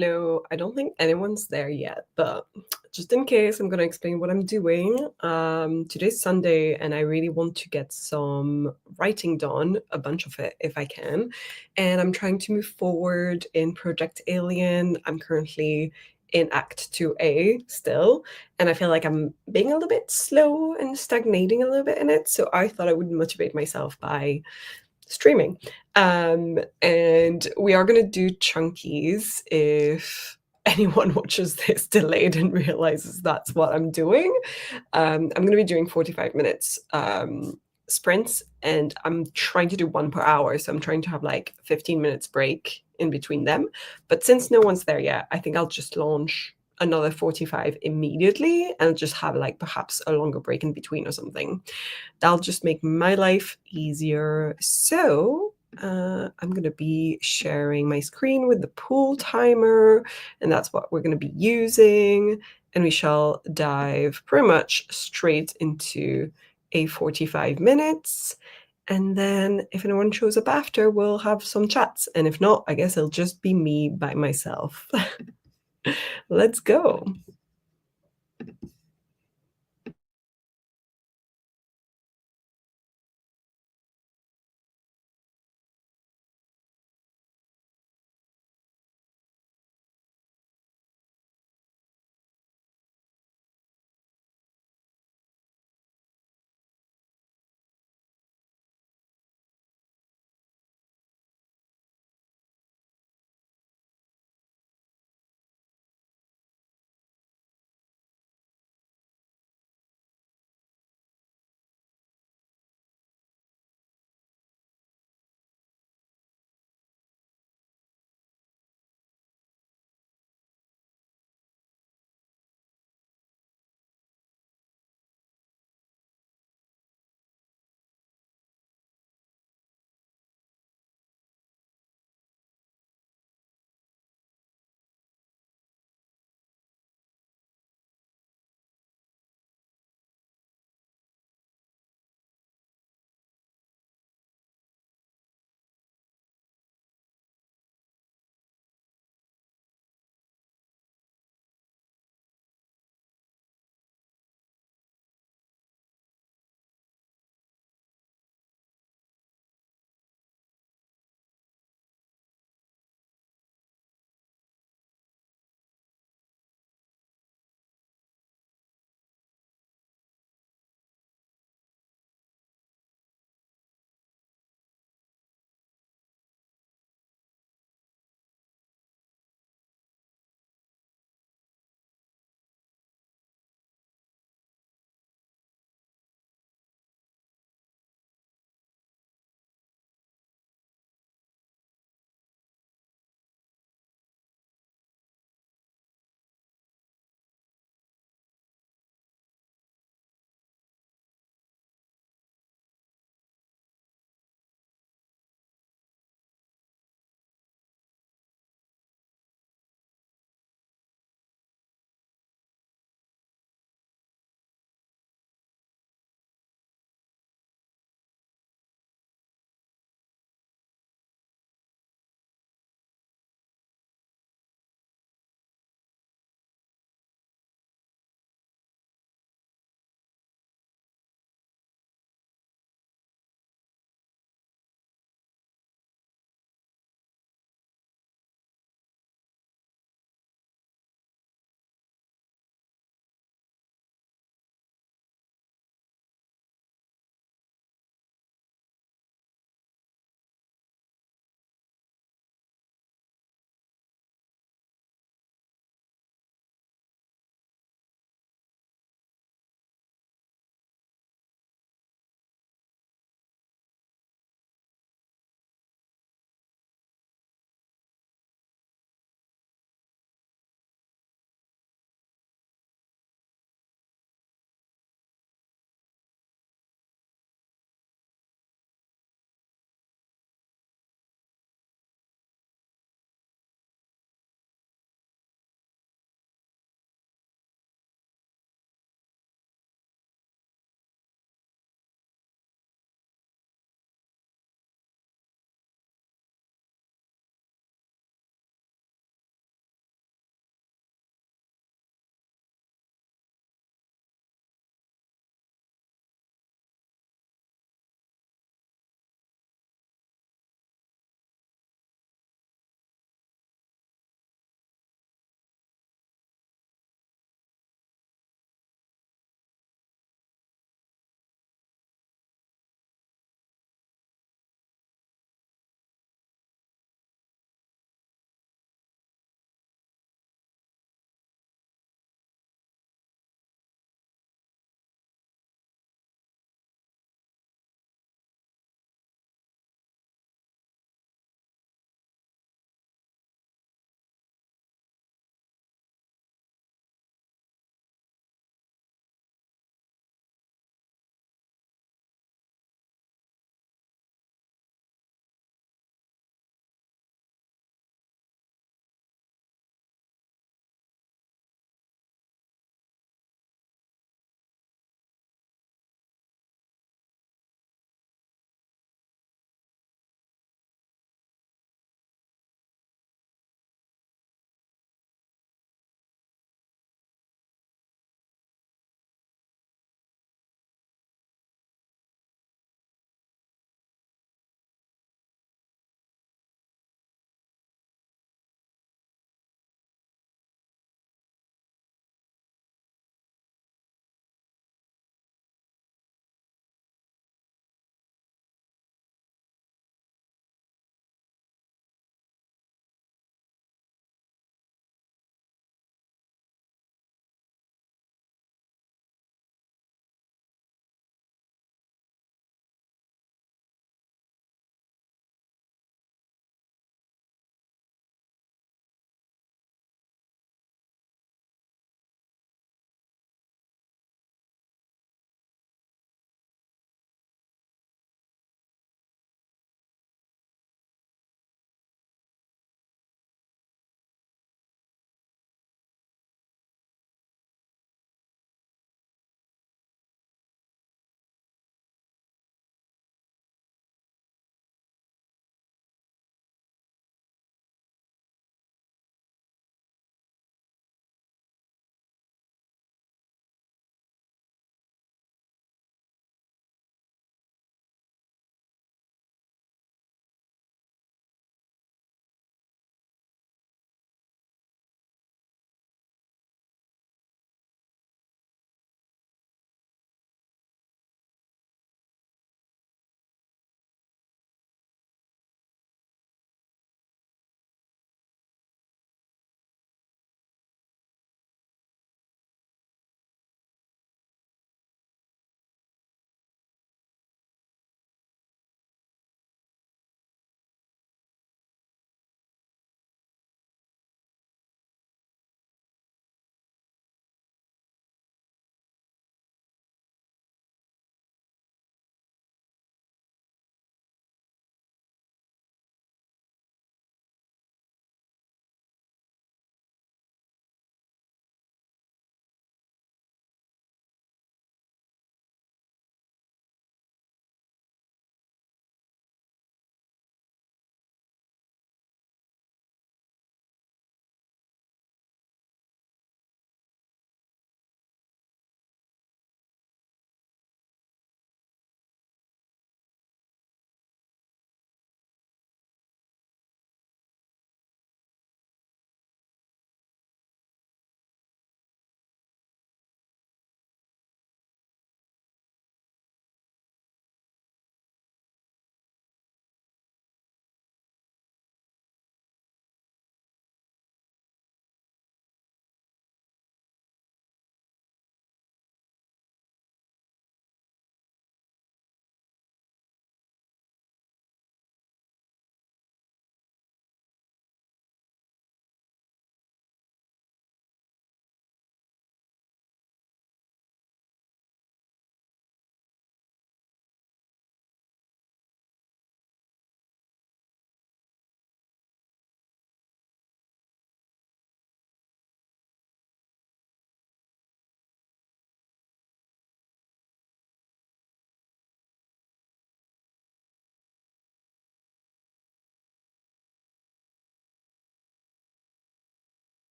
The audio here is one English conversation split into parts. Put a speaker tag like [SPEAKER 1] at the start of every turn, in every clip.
[SPEAKER 1] hello. I don't think anyone's there yet, but just in case, I'm gonna explain what I'm doing. Today's Sunday, and I really want to get some writing done, a bunch of it if I can. And I'm trying to move forward in Project Alien. I'm currently in Act 2A still, and I feel like I'm being a little bit slow and stagnating a little bit in it. So I thought I would motivate myself by streaming. And we are going to do chunkies if anyone watches this delayed and realizes that's what I'm doing. I'm going to be doing 45 minutes sprints, and I'm trying to do one per hour. So I'm trying to have like 15 minutes break in between them. But since no one's there yet, I think I'll just launch another 45 immediately and just have like perhaps a longer break in between or something. That'll just make my life easier. So I'm going to be sharing my screen with the pool timer, and that's what we're going to be using. And we shall dive pretty much straight into a 45 minutes. And then if anyone shows up after, we'll have some chats. And if not, I guess it'll just be me by myself. Let's go.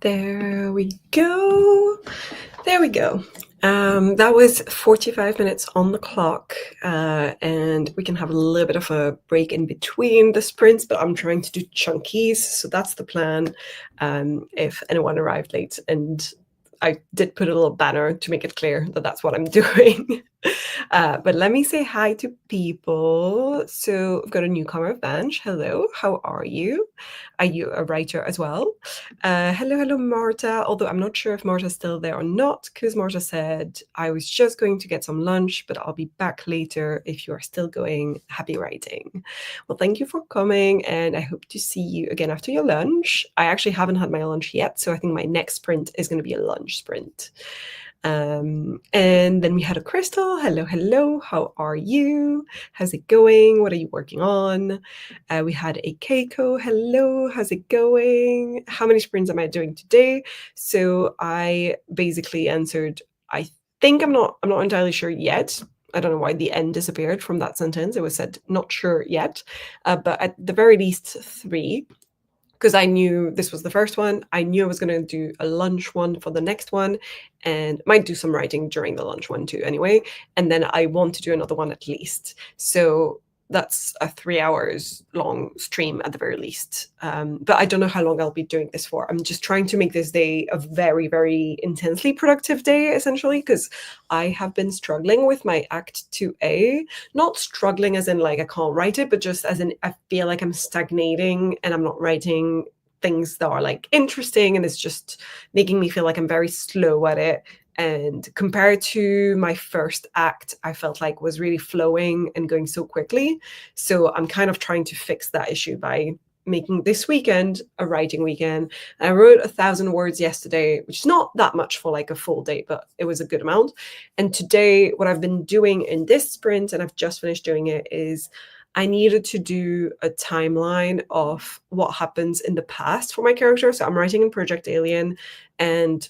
[SPEAKER 1] There we go. There we go. That was 45 minutes on the clock, and we can have a little bit of a break in between the sprints, but I'm trying to do chunkies, so that's the plan. If anyone arrived late, and I did put a little banner to make it clear that that's what I'm doing. But let me say hi to people. So I've got a newcomer, Vange. Hello, how are you? Are you a writer as well? Hello, Marta. Although I'm not sure if Marta's still there or not, because Marta said, I was just going to get some lunch, but I'll be back later if you are still going. Happy writing. Well, thank you for coming, and I hope to see you again after your lunch. I actually haven't had my lunch yet, so I think my next sprint is going to be a lunch sprint. And then we had a Crystal. Hello, how are you? How's it going? What are you working on? We had a Keiko. Hello, how's it going? How many sprints am I doing today? So I basically answered, I think I'm not entirely sure yet. I don't know why the N disappeared from that sentence. It was said not sure yet, but at the very least 3. Because I knew this was the first one. I knew I was going to do a lunch one for the next one, and might do some writing during the lunch one too anyway. And then I want to do another one at least. So that's a 3 hours long stream at the very least. But I don't know how long I'll be doing this for. I'm just trying to make this day a very, very intensely productive day, essentially, because I have been struggling with my Act 2A. Not struggling as in like I can't write it, but just as in I feel like I'm stagnating and I'm not writing things that are like interesting, and it's just making me feel like I'm very slow at it. And compared to my first act, I felt like was really flowing and going so quickly. So I'm kind of trying to fix that issue by making this weekend a writing weekend. I wrote 1,000 words yesterday, which is not that much for like a full day, but it was a good amount. And today, what I've been doing in this sprint, and I've just finished doing it, is I needed to do a timeline of what happens in the past for my character. So I'm writing in Project Alien, and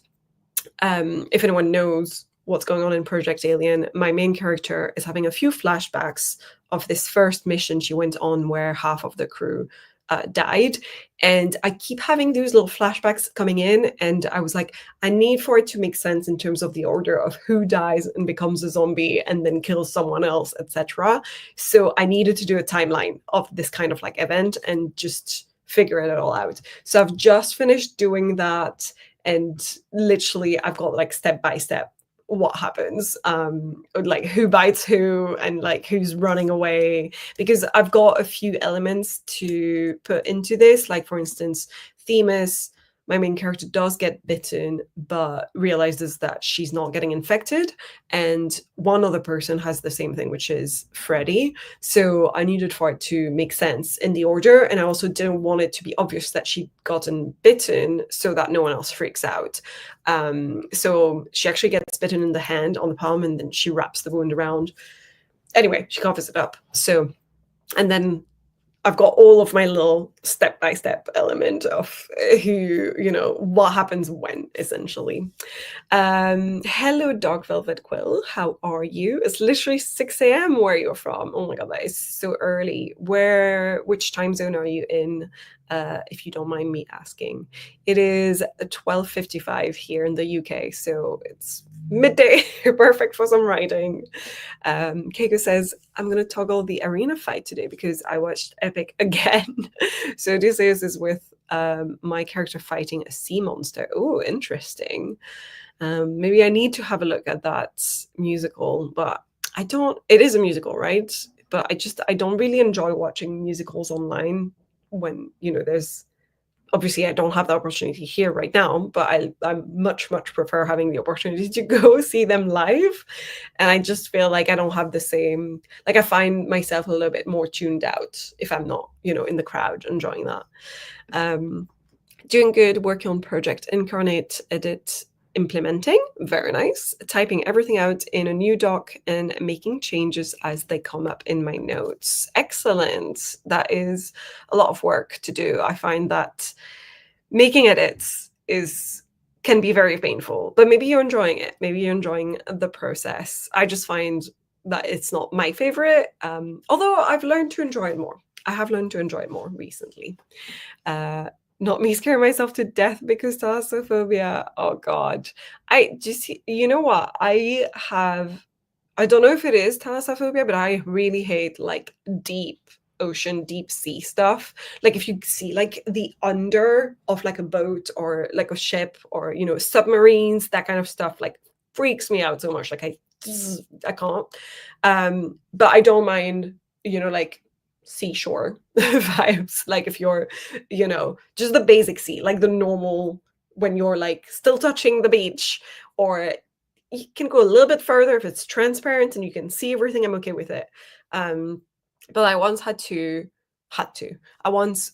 [SPEAKER 1] if anyone knows what's going on in Project Alien, my main character is having a few flashbacks of this first mission she went on where half of the crew died. And I keep having these little flashbacks coming in, and I was like, I need for it to make sense in terms of the order of who dies and becomes a zombie and then kills someone else, etc. So I needed to do a timeline of this kind of like event and just figure it all out. So I've just finished doing that, and literally I've got like step by step what happens, like who bites who and like who's running away, because I've got a few elements to put into this. Like for instance, Themis, my main character, does get bitten but realizes that she's not getting infected, and one other person has the same thing, which is Freddy. So I needed for it to make sense in the order, and I also didn't want it to be obvious that she'd gotten bitten so that no one else freaks out. So she actually gets bitten in the hand on the palm, and then she wraps the wound around. Anyway, she covers it up. So, and then I've got all of my little step-by-step element of who, what happens when, essentially. Hello, Dark Velvet Quill. How are you? It's literally 6 a.m. where you're from. Oh my God, that is so early. Which time zone are you in, if you don't mind me asking? It is 12:55 here in the UK, so it's midday. Perfect for some writing. Keiko says, I'm going to toggle the arena fight today because I watched Epic again. So Odysseus is with my character fighting a sea monster. Oh, interesting. Maybe I need to have a look at that musical, but it is a musical, right? But I don't really enjoy watching musicals online when, there's, obviously I don't have the opportunity here right now, but I much prefer having the opportunity to go see them live. And I just feel like I don't have the same, like I find myself a little bit more tuned out if I'm not, in the crowd enjoying that. Doing good, working on Project Incarnate, edit, implementing, very nice. Typing everything out in a new doc and making changes as they come up in my notes. Excellent. That is a lot of work to do. I find that making edits can be very painful, but maybe you're enjoying it. Maybe you're enjoying the process. I just find that it's not my favorite, although I've learned to enjoy it more. I have learned to enjoy it more recently. Not me scaring myself to death because thalassophobia. Oh god. I just you know what? I don't know if it is thalassophobia, but I really hate like deep ocean, deep sea stuff. Like if you see like the under of like a boat or like a ship or submarines, that kind of stuff like freaks me out so much. Like I can't. But I don't mind, like seashore vibes. Like if you're, just the basic sea, like the normal when you're like still touching the beach, or you can go a little bit further if it's transparent and you can see everything. I'm okay with it. Um, but I once had to. I once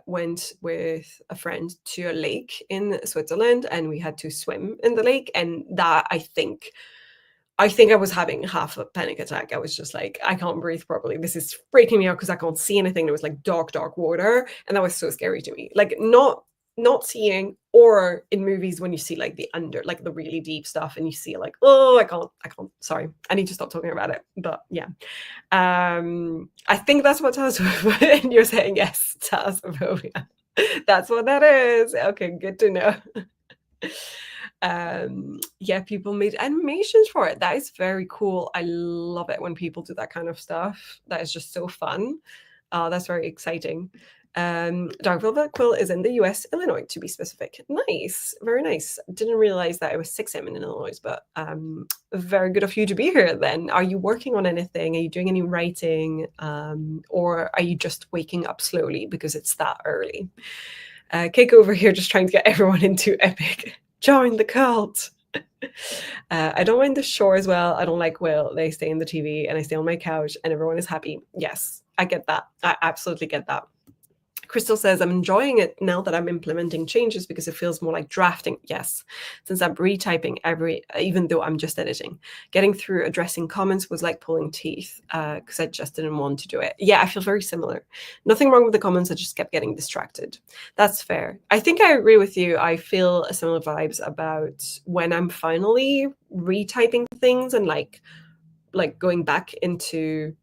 [SPEAKER 1] went with a friend to a lake in Switzerland, and we had to swim in the lake, and that I think I was having half a panic attack. I was just like, I can't breathe properly. This is freaking me out because I can't see anything. There was like dark, dark water, and that was so scary to me. Like not seeing, or in movies when you see like the under, like the really deep stuff, and you see like, oh, I can't. Sorry, I need to stop talking about it. But yeah, I think that's what thalassophobia. And you're saying yes, thalassophobia. That's what that is. Okay, good to know. Yeah, people made animations for it. That is very cool. I love it when people do that kind of stuff. That is just so fun. That's very exciting. Dark Velvet Quill is in the US, Illinois, to be specific. Nice, very nice. Didn't realize that it was 6 a.m. in Illinois, but very good of you to be here then. Are you working on anything? Are you doing any writing? Or are you just waking up slowly because it's that early? Keiko over here just trying to get everyone into Epic. Join the cult. I don't mind the shore as well. I don't like Will. They stay in the TV and I stay on my couch and everyone is happy. Yes, I get that. I absolutely get that. Crystal says, I'm enjoying it now that I'm implementing changes because it feels more like drafting. Yes, since I'm retyping even though I'm just editing. Getting through addressing comments was like pulling teeth because I just didn't want to do it. Yeah, I feel very similar. Nothing wrong with the comments. I just kept getting distracted. That's fair. I think I agree with you. I feel similar vibes about when I'm finally retyping things and like going back into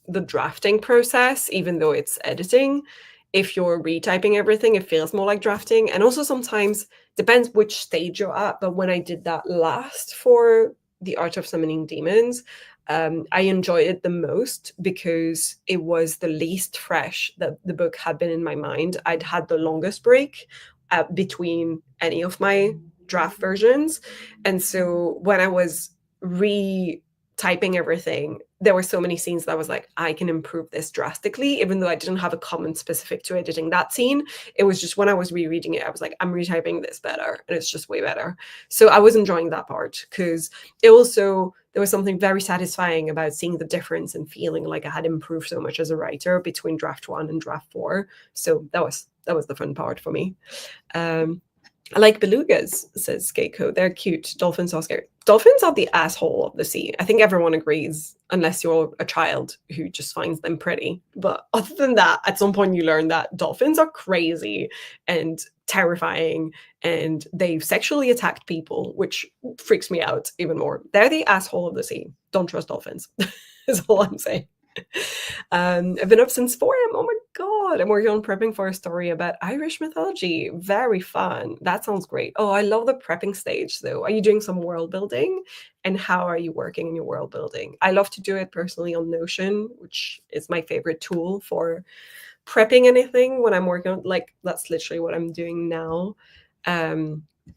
[SPEAKER 1] the drafting process, even though it's editing. If you're retyping everything, it feels more like drafting. And also sometimes depends which stage you're at. But when I did that last for the Art of Summoning Demons, I enjoyed it the most because it was the least fresh that the book had been in my mind. I'd had the longest break between any of my draft versions. And so when I was retyping everything, there were so many scenes that I was like, I can improve this drastically, even though I didn't have a comment specific to editing that scene. It was just when I was rereading it, I was like, I'm retyping this better, and it's just way better. So I was enjoying that part because it also, there was something very satisfying about seeing the difference and feeling like I had improved so much as a writer between draft 1 and draft 4. So that was the fun part for me. I like belugas, says Keiko. They're cute. Dolphins are scary. Dolphins are the asshole of the sea. I think everyone agrees, unless you're a child who just finds them pretty. But other than that, at some point you learn that dolphins are crazy and terrifying, and they've sexually attacked people, which freaks me out even more. They're the asshole of the sea. Don't trust dolphins, is all I'm saying. I've been up since 4 a.m. Oh my god. I'm working on prepping for a story about Irish mythology. Very fun. That sounds great. Oh, I love the prepping stage though. Are you doing some world building? And how are you working in your world building? I love to do it personally on Notion, which is my favorite tool for prepping anything when I'm working on, like, that's literally what I'm doing now.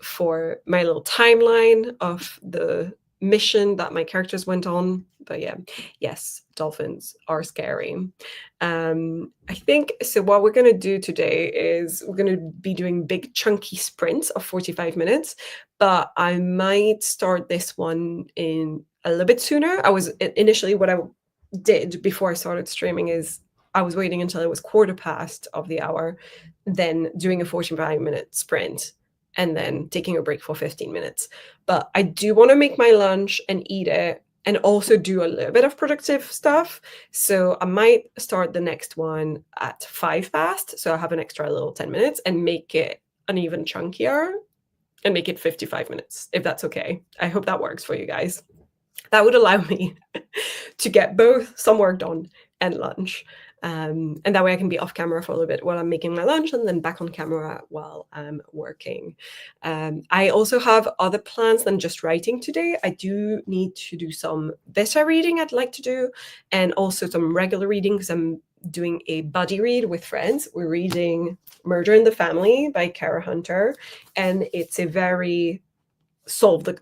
[SPEAKER 1] For my little timeline of the mission that my characters went on. But yeah, yes, dolphins are scary. I think so. What we're going to do today is we're going to be doing big chunky sprints of 45 minutes, but I might start this one in a little bit sooner. I was initially, what I did before I started streaming is I was waiting until it was quarter past of the hour, then doing a 45-minute sprint, and then taking a break for 15 minutes. But I do want to make my lunch and eat it and also do a little bit of productive stuff. So I might start the next one at 5 past. So I have an extra little 10 minutes and make it an even chunkier and make it 55 minutes, if that's okay. I hope that works for you guys. That would allow me to get both some work done and lunch. And that way I can be off camera for a little bit while I'm making my lunch and then back on camera while I'm working. I also have other plans than just writing today. I do need to do some beta reading I'd like to do, and also some regular reading because I'm doing a buddy read with friends. We're reading Murder in the Family by Kara Hunter, and it's a very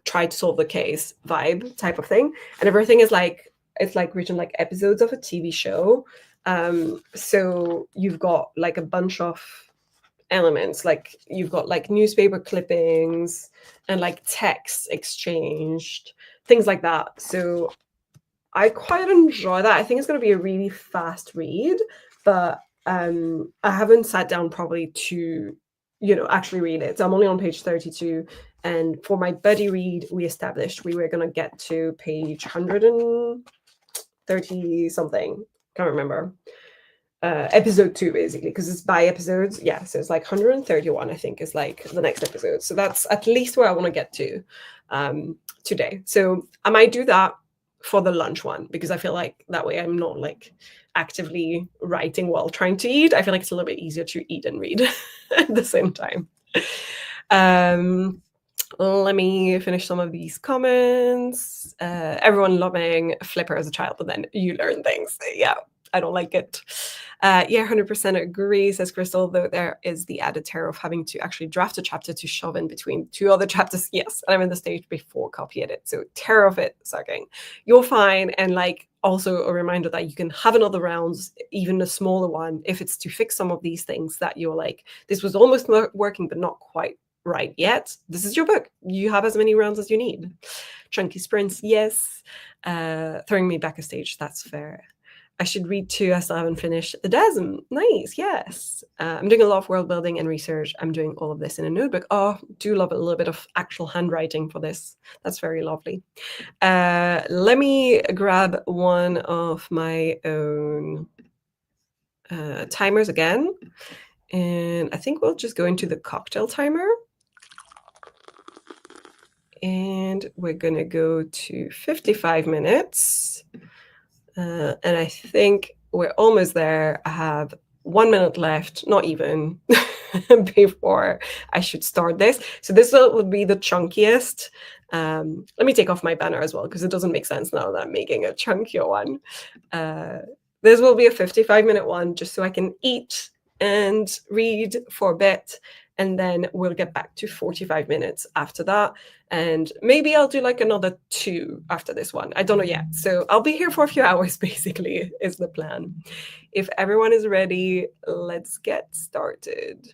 [SPEAKER 1] try to solve the case vibe type of thing, and everything is like it's like written like episodes of a TV show. So you've got like a bunch of elements, like you've got like newspaper clippings and like text exchanged, things like that. So I quite enjoy that. I think it's going to be a really fast read, but I haven't sat down probably to, actually read it. So I'm only on page 32. And for my buddy read, we established we were going to get to page 130 something. Can't remember. Episode 2, basically, because it's by episodes. Yeah, so it's like 131, I think, is like the next episode. So that's at least where I want to get to today. So I might do that for the lunch one, because I feel like that way I'm not like actively writing while trying to eat. I feel like it's a little bit easier to eat and read at the same time. Let me finish some of these comments. Everyone loving Flipper as a child, but then you learn things. Yeah, I don't like it. Yeah, 100% agree, says Crystal, though there is the added terror of having to actually draft a chapter to shove in between two other chapters. Yes, and I'm in the stage before copy edit, so terror of it sucking. You're fine, and like also a reminder that you can have another rounds, even a smaller one, if it's to fix some of these things that you're like, this was almost working, but not quite right yet. This is your book. You have as many rounds as you need. Chunky sprints, yes. Throwing me back a stage, that's fair. I should read too. I still haven't finished The Dasm. Nice, yes. I'm doing a lot of world building and research. I'm doing all of this in a notebook. Oh, do love a little bit of actual handwriting for this. That's very lovely. Let me grab one of my own timers again. And I think we'll just go into the cocktail timer. And we're going to go to 55 minutes. And I think we're almost there. I have 1 minute left, not even, before I should start this. So this will be the chunkiest. Let me take off my banner as well, because it doesn't make sense now that I'm making a chunkier one. This will be a 55-minute one, just so I can eat and read for a bit. And then we'll get back to 45 minutes after that. And maybe I'll do like another 2 after this one. I don't know yet. So I'll be here for a few hours, basically, is the plan. If everyone is ready, let's get started.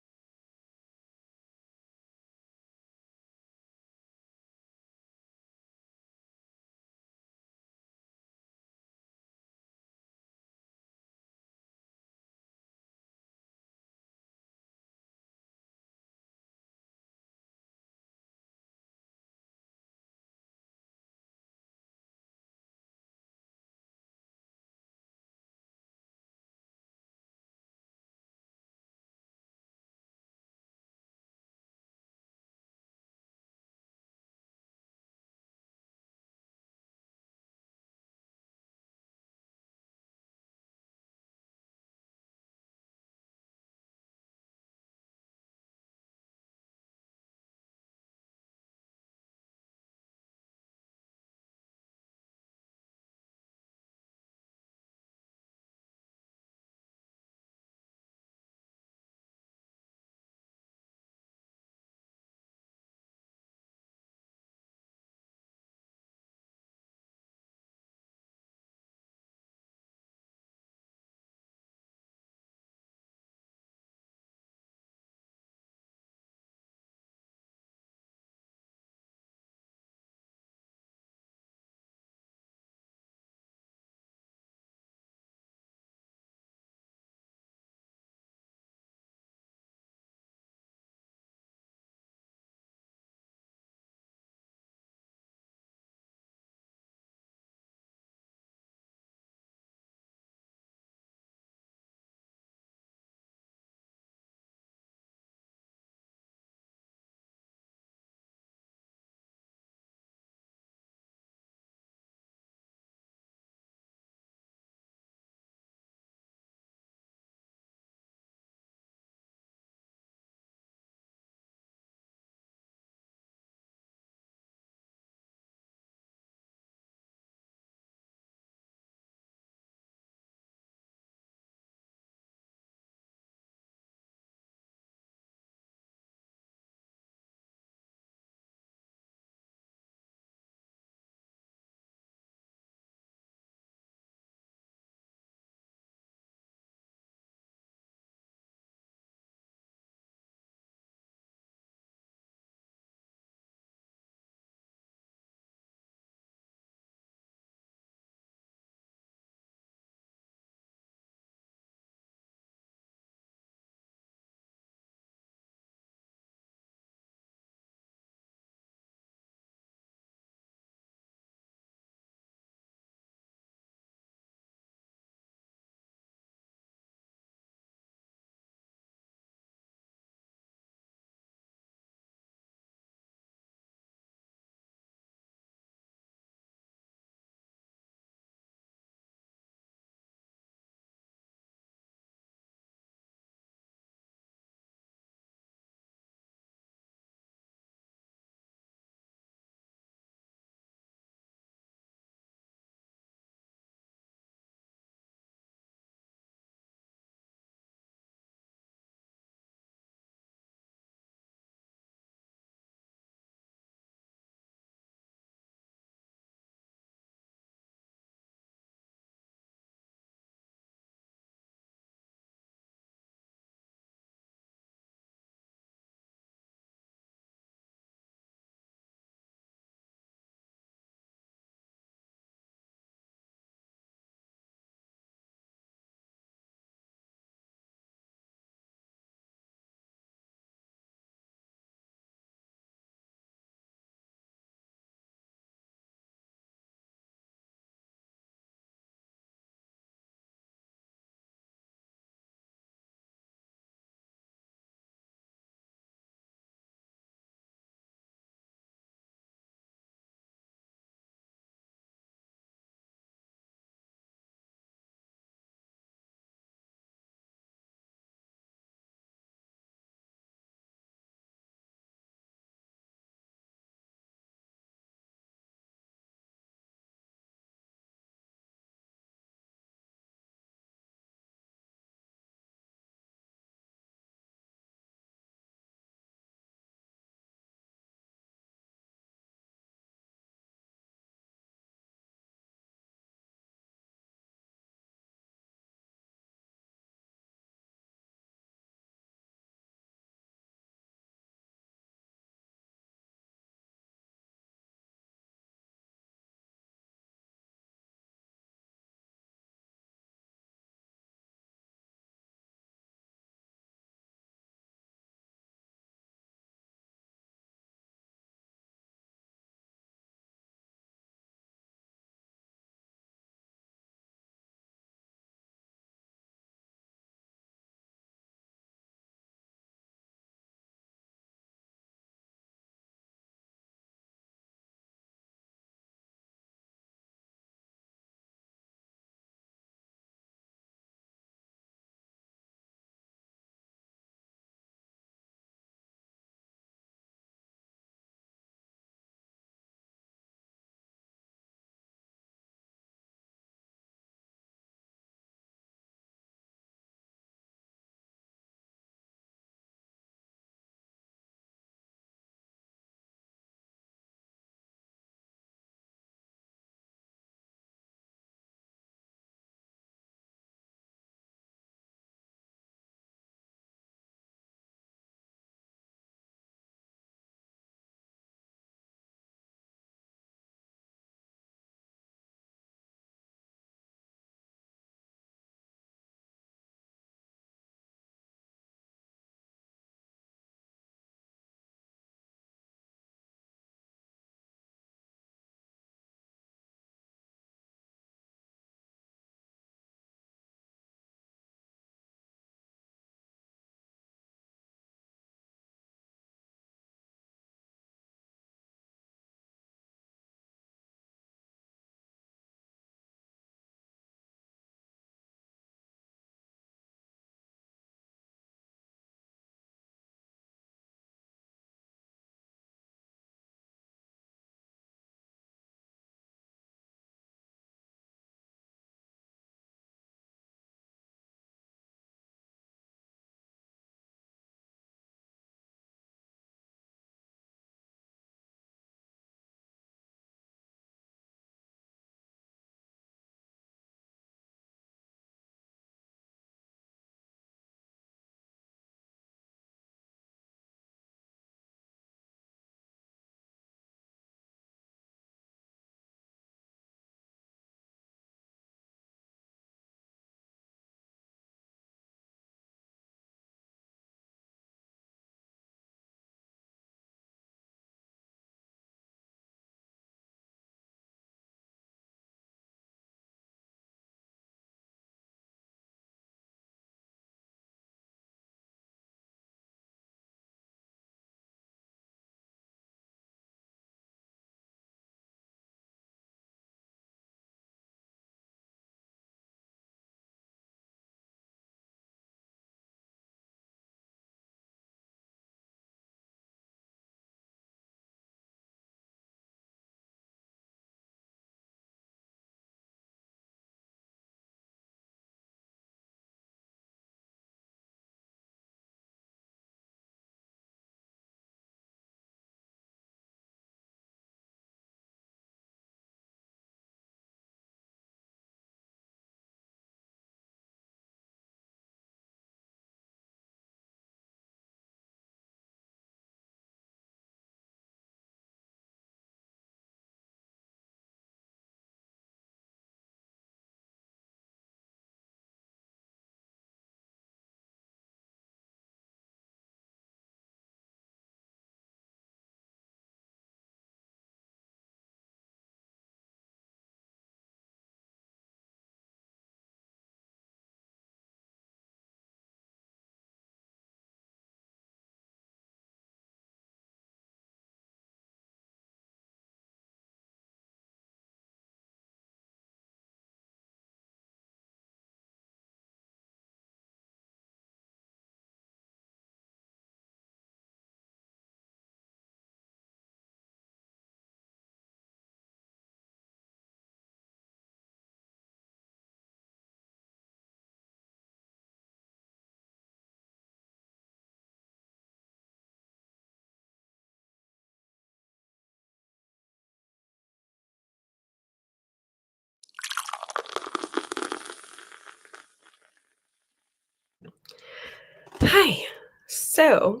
[SPEAKER 1] Hi. So,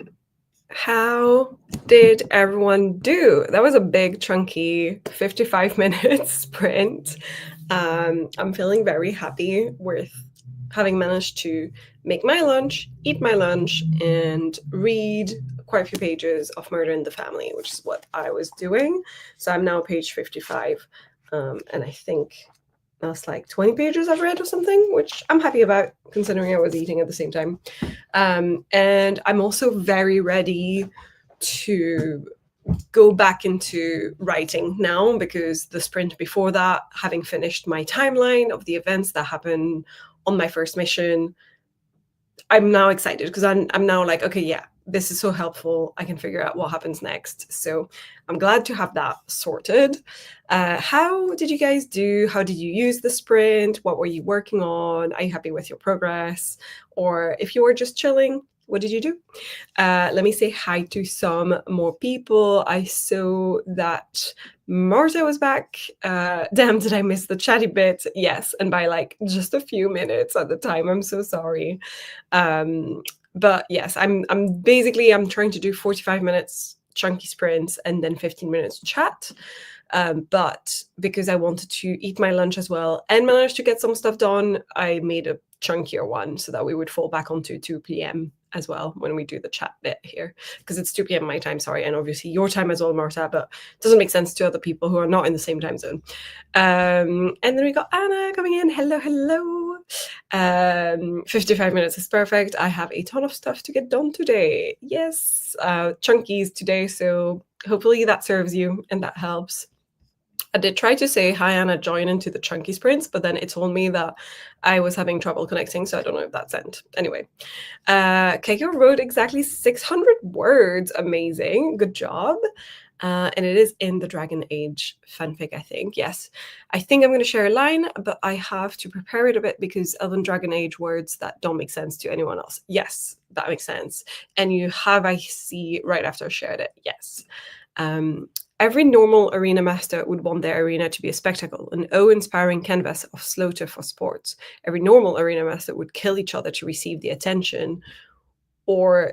[SPEAKER 1] how did everyone do? That was a big, chunky 55-minute sprint. I'm feeling very happy with having managed to make my lunch, eat my lunch, and read quite a few pages of Murder in the Family, which is what I was doing. So I'm now page 55, and I think that's like 20 pages I've read or something, which I'm happy about considering I was eating at the same time. And I'm also very ready to go back into writing now because the sprint before that, having finished my timeline of the events that happen on my first mission, I'm now excited because I'm now like, okay, yeah, this is so helpful. I can figure out what happens next. So I'm glad to have that sorted. How did you guys do? How did you use the sprint? What were you working on? Are you happy with your progress? Or if you were just chilling, what did you do? Let me say hi to some more people. I saw that Marta was back. Damn, did I miss the chatty bit? Yes, and by like just a few minutes at the time. I'm so sorry. But yes, I'm trying to do 45 minutes chunky sprints and then 15 minutes chat. But because I wanted to eat my lunch as well and manage to get some stuff done, I made a chunkier one so that we would fall back onto 2 p.m. as well when we do the chat bit here, because it's 2 p.m. my time, sorry, and obviously your time as well, Marta, but it doesn't make sense to other people who are not in the same time zone. And then we got Anna coming in. Hello, hello. 55 minutes is perfect. I have a ton of stuff to get done today. Yes, chunkies today, so hopefully that serves you and that helps. I did try to say, hi, Anna, join into the chunky sprints, but then it told me that I was having trouble connecting, so I don't know if that sent. Anyway, Keiko wrote exactly 600 words. Amazing. Good job. And it is in the Dragon Age fanfic, I think. Yes. I think I'm going to share a line, but I have to prepare it a bit because Elven Dragon Age words that don't make sense to anyone else. Yes, that makes sense. And you have, I see, right after I shared it. Yes. Every normal arena master would want their arena to be a spectacle, an awe-inspiring canvas of slaughter for sports. Every normal arena master would kill each other to receive the attention, or,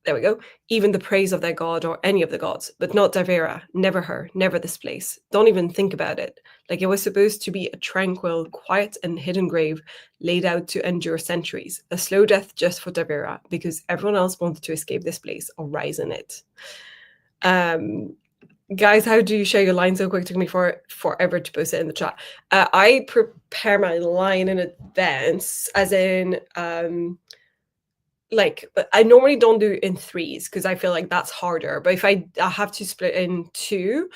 [SPEAKER 1] there we go, even the praise of their god or any of the gods, but not Davera, never her, never this place. Don't even think about it. Like it was supposed to be a tranquil, quiet and hidden grave laid out to endure centuries, a slow death just for Davera, because everyone else wanted to escape this place or rise in it. Guys, how do you share your line so quick? It took me forever to post it in the chat. I prepare my line in advance, as in, like, I normally don't do in threes because I feel like that's harder. But if I have to split in two,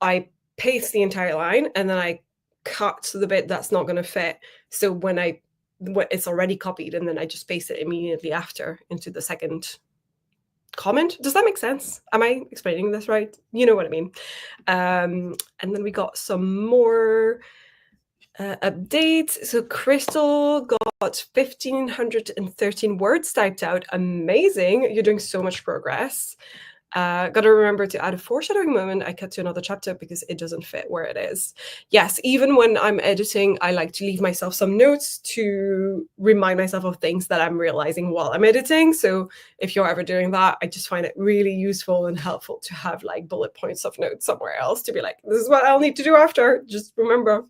[SPEAKER 1] I paste the entire line and then I cut the bit that's not going to fit. So when it's already copied, and then I just paste it immediately after into the second comment. Does that make sense? Am I explaining this right? You know what I mean. And then we got some more updates. So Crystal got 1,513 words typed out. Amazing. You're doing so much progress. Got to remember to add a foreshadowing moment. I cut to another chapter because it doesn't fit where it is. Yes, even when I'm editing, I like to leave myself some notes to remind myself of things that I'm realizing while I'm editing. So if you're ever doing that, I just find it really useful and helpful to have like bullet points of notes somewhere else to be like, this is what I'll need to do after. Just remember.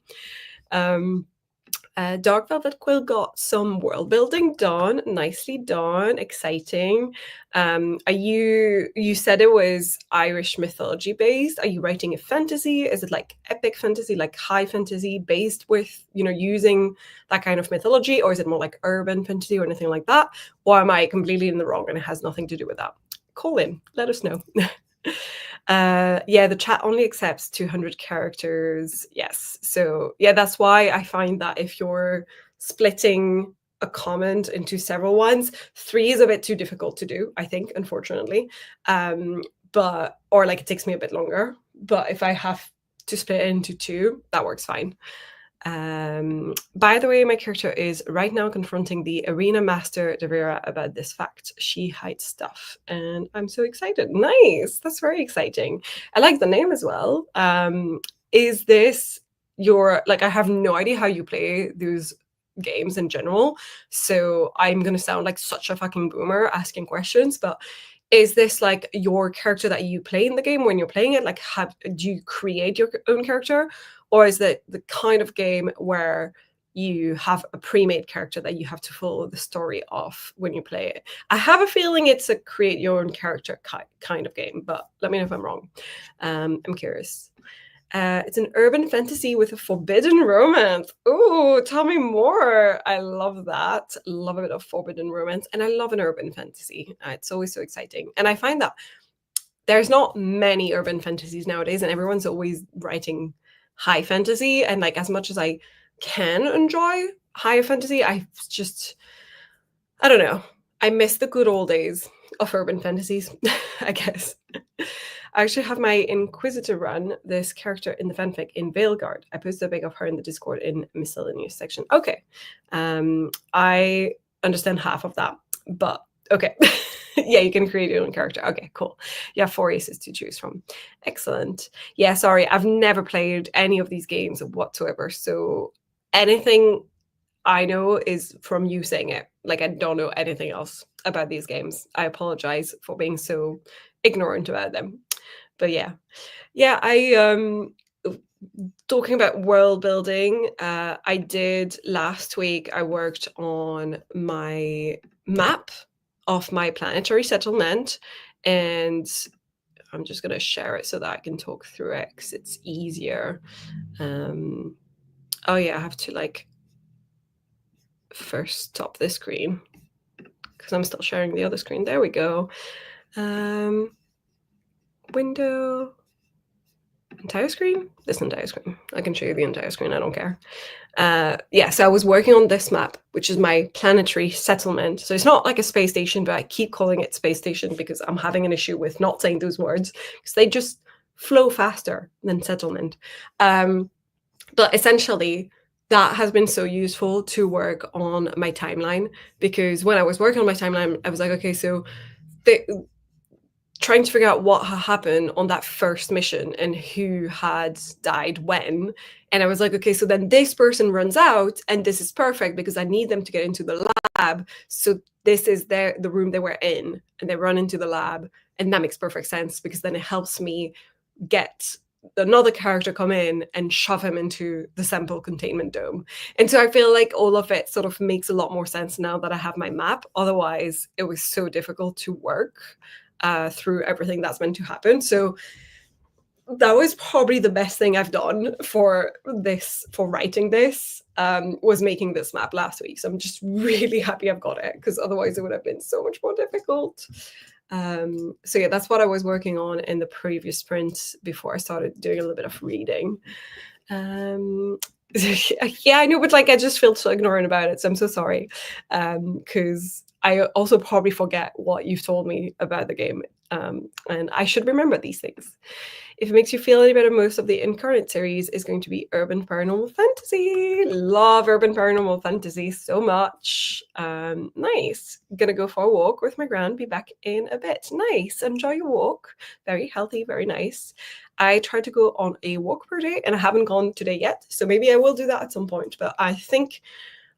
[SPEAKER 1] Dark Velvet Quill got some world building done, nicely done, exciting. You said it was Irish mythology based. Are you writing a fantasy? Is it like epic fantasy, like high fantasy based with, using that kind of mythology? Or is it more like urban fantasy or anything like that? Or am I completely in the wrong and it has nothing to do with that? Call in, let us know. Yeah, the chat only accepts 200 characters. Yes. So yeah, that's why I find that if you're splitting a comment into several ones, 3 is a bit too difficult to do, I think, unfortunately. Or like it takes me a bit longer. But if I have to split it into 2, that works fine. By the way, my character is right now confronting the arena master Davera about this fact. She hides stuff, and I'm so excited. Nice, that's very exciting. I like the name as well. Is this your, like, I have no idea how you play those games in general. So I'm gonna sound like such a fucking boomer asking questions, but is this like your character that you play in the game when you're playing it? Like, do you create your own character, or is that the kind of game where you have a pre-made character that you have to follow the story of when you play it? I have a feeling it's a create your own character kind of game, but let me know if I'm wrong. I'm curious. It's an urban fantasy with a forbidden romance. Oh, tell me more. I love that. Love a bit of forbidden romance. And I love an urban fantasy. It's always so exciting. And I find that there's not many urban fantasies nowadays, and everyone's always writing high fantasy. And like, as much as I can enjoy high fantasy, I don't know. I miss the good old days of urban fantasies, I guess. I actually have my Inquisitor run, this character in the fanfic in Veilguard. I posted a pic of her in the Discord in miscellaneous section. Okay. I understand half of that, but okay. Yeah, you can create your own character. Okay, cool. You have 4 aces to choose from. Excellent. Yeah, sorry, I've never played any of these games whatsoever. So anything I know is from you saying it. Like, I don't know anything else about these games. I apologize for being so ignorant about them. But yeah, I talking about world building, I did last week. I worked on my map of my planetary settlement, and I'm just going to share it so that I can talk through it because it's easier. Oh yeah, I have to like first stop this screen because I'm still sharing the other screen. There we go. Window, entire screen? This entire screen. I can show you the entire screen, I don't care. Yeah, so I was working on this map, which is my planetary settlement. So it's not like a space station, but I keep calling it space station because I'm having an issue with not saying those words because they just flow faster than settlement. But essentially, that has been so useful to work on my timeline, because when I was working on my timeline, I was like, okay, so trying to figure out what had happened on that first mission and who had died when. And I was like, okay, so then this person runs out, and this is perfect because I need them to get into the lab. So this is the room they were in, and they run into the lab, and that makes perfect sense because then it helps me get another character come in and shove him into the sample containment dome. And so I feel like all of it sort of makes a lot more sense now that I have my map. Otherwise, it was so difficult to work through everything that's meant to happen. So that was probably the best thing I've done for writing this, was making this map last week. So I'm just really happy I've got it, because otherwise it would have been so much more difficult. So yeah, that's what I was working on in the previous sprint before I started doing a little bit of reading. Yeah, I know, but like I just feel so ignorant about it, so I'm so sorry. Because I also probably forget what you've told me about the game, and I should remember these things. If it makes you feel any better, most of the Incarnate series is going to be urban paranormal fantasy. Love urban paranormal fantasy so much. Nice. Gonna go for a walk with my gran. Be back in a bit. Nice. Enjoy your walk. Very healthy. Very nice. I try to go on a walk per day, and I haven't gone today yet. So maybe I will do that at some point. But I think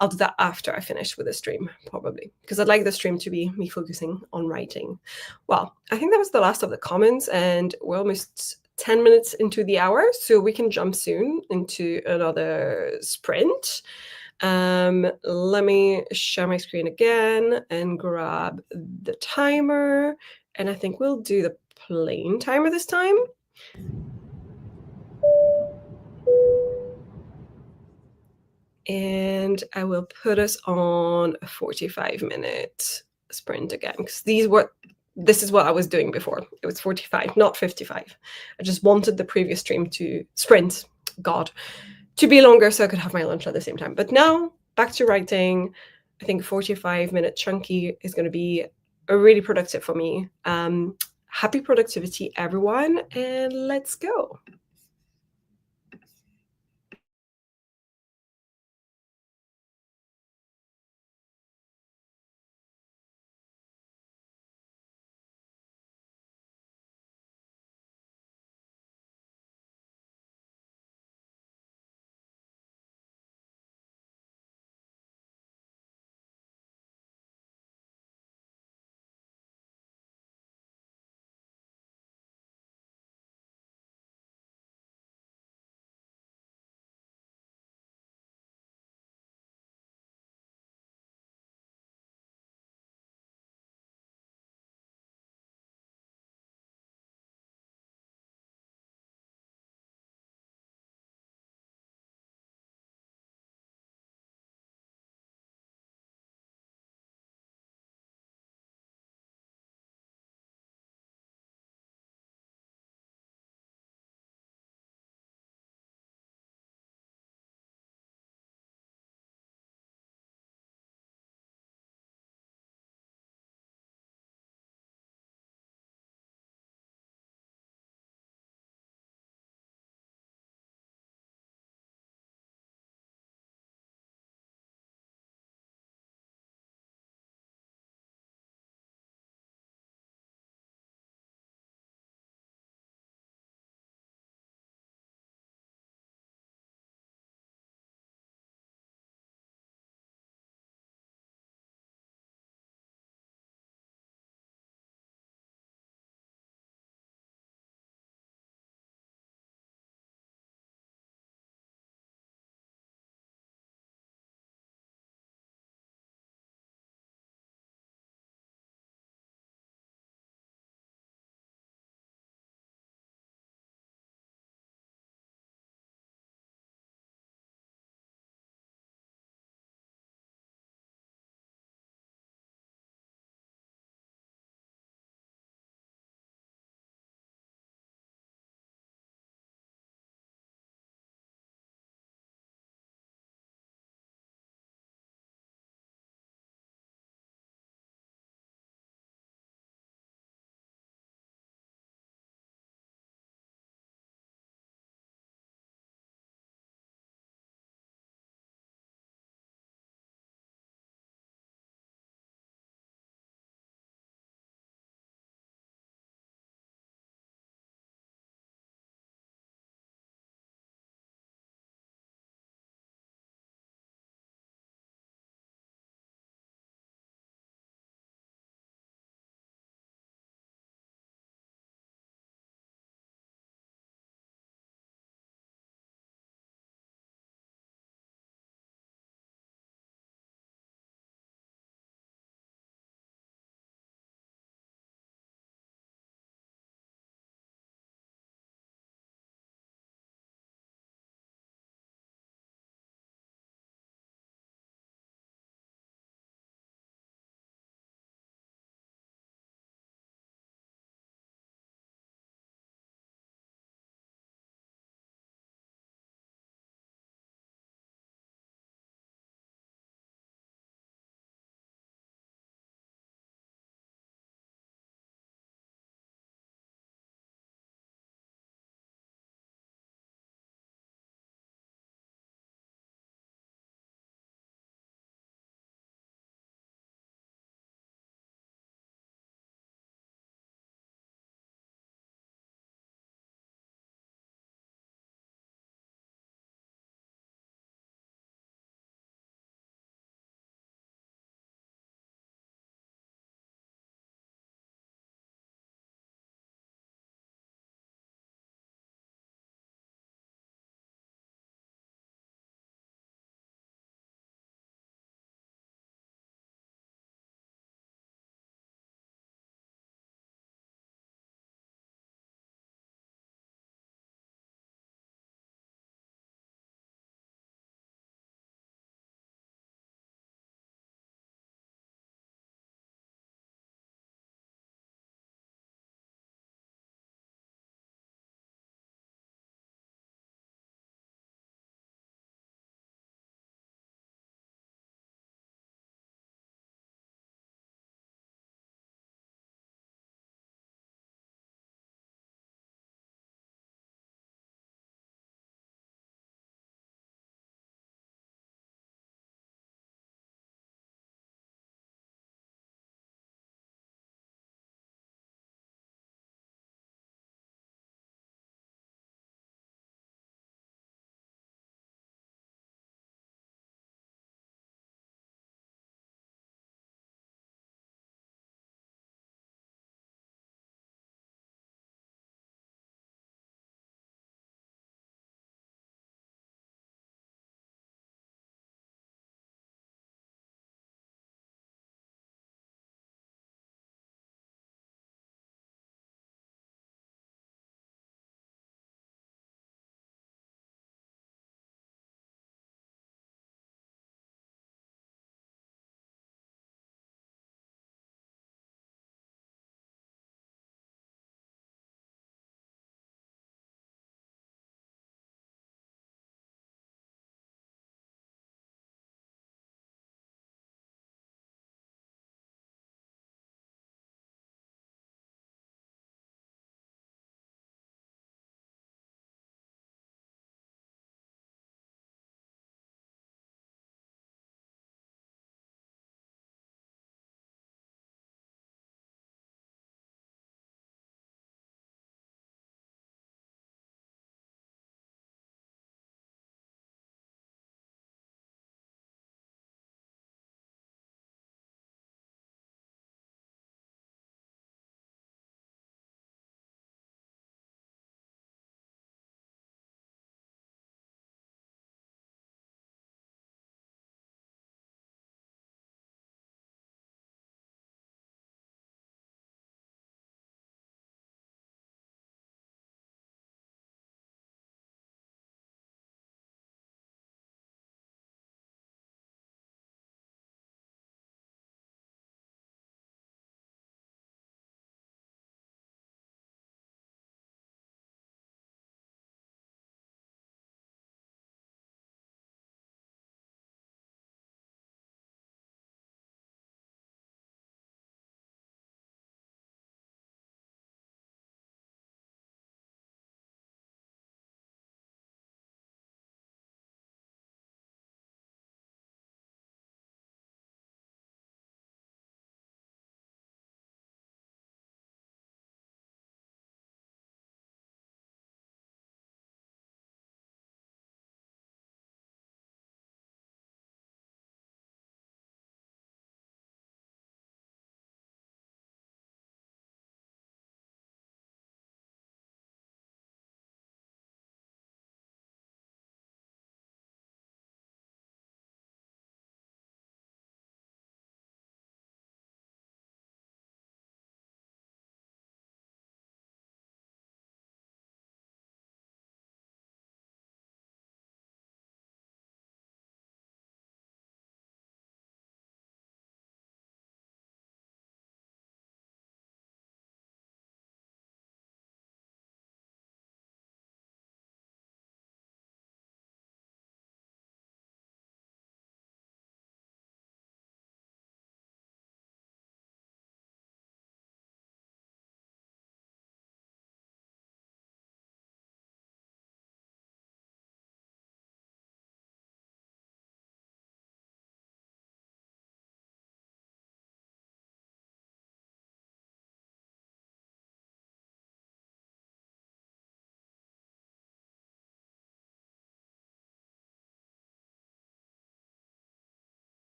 [SPEAKER 1] I'll do that after I finish with the stream, probably, because I'd like the stream to be me focusing on writing. Well, I think that was the last of the comments, and we're almost 10 minutes into the hour, so we can jump soon into another sprint. Let me share my screen again and grab the timer, and I think we'll do the plain timer this time. And I will put us on a 45-minute sprint again, because this is what I was doing before. It was 45, not 55. I just wanted the previous sprint to be longer so I could have my lunch at the same time. But now back to writing. I think 45-minute chunky is going to be really productive for me. Happy productivity, everyone, and let's go.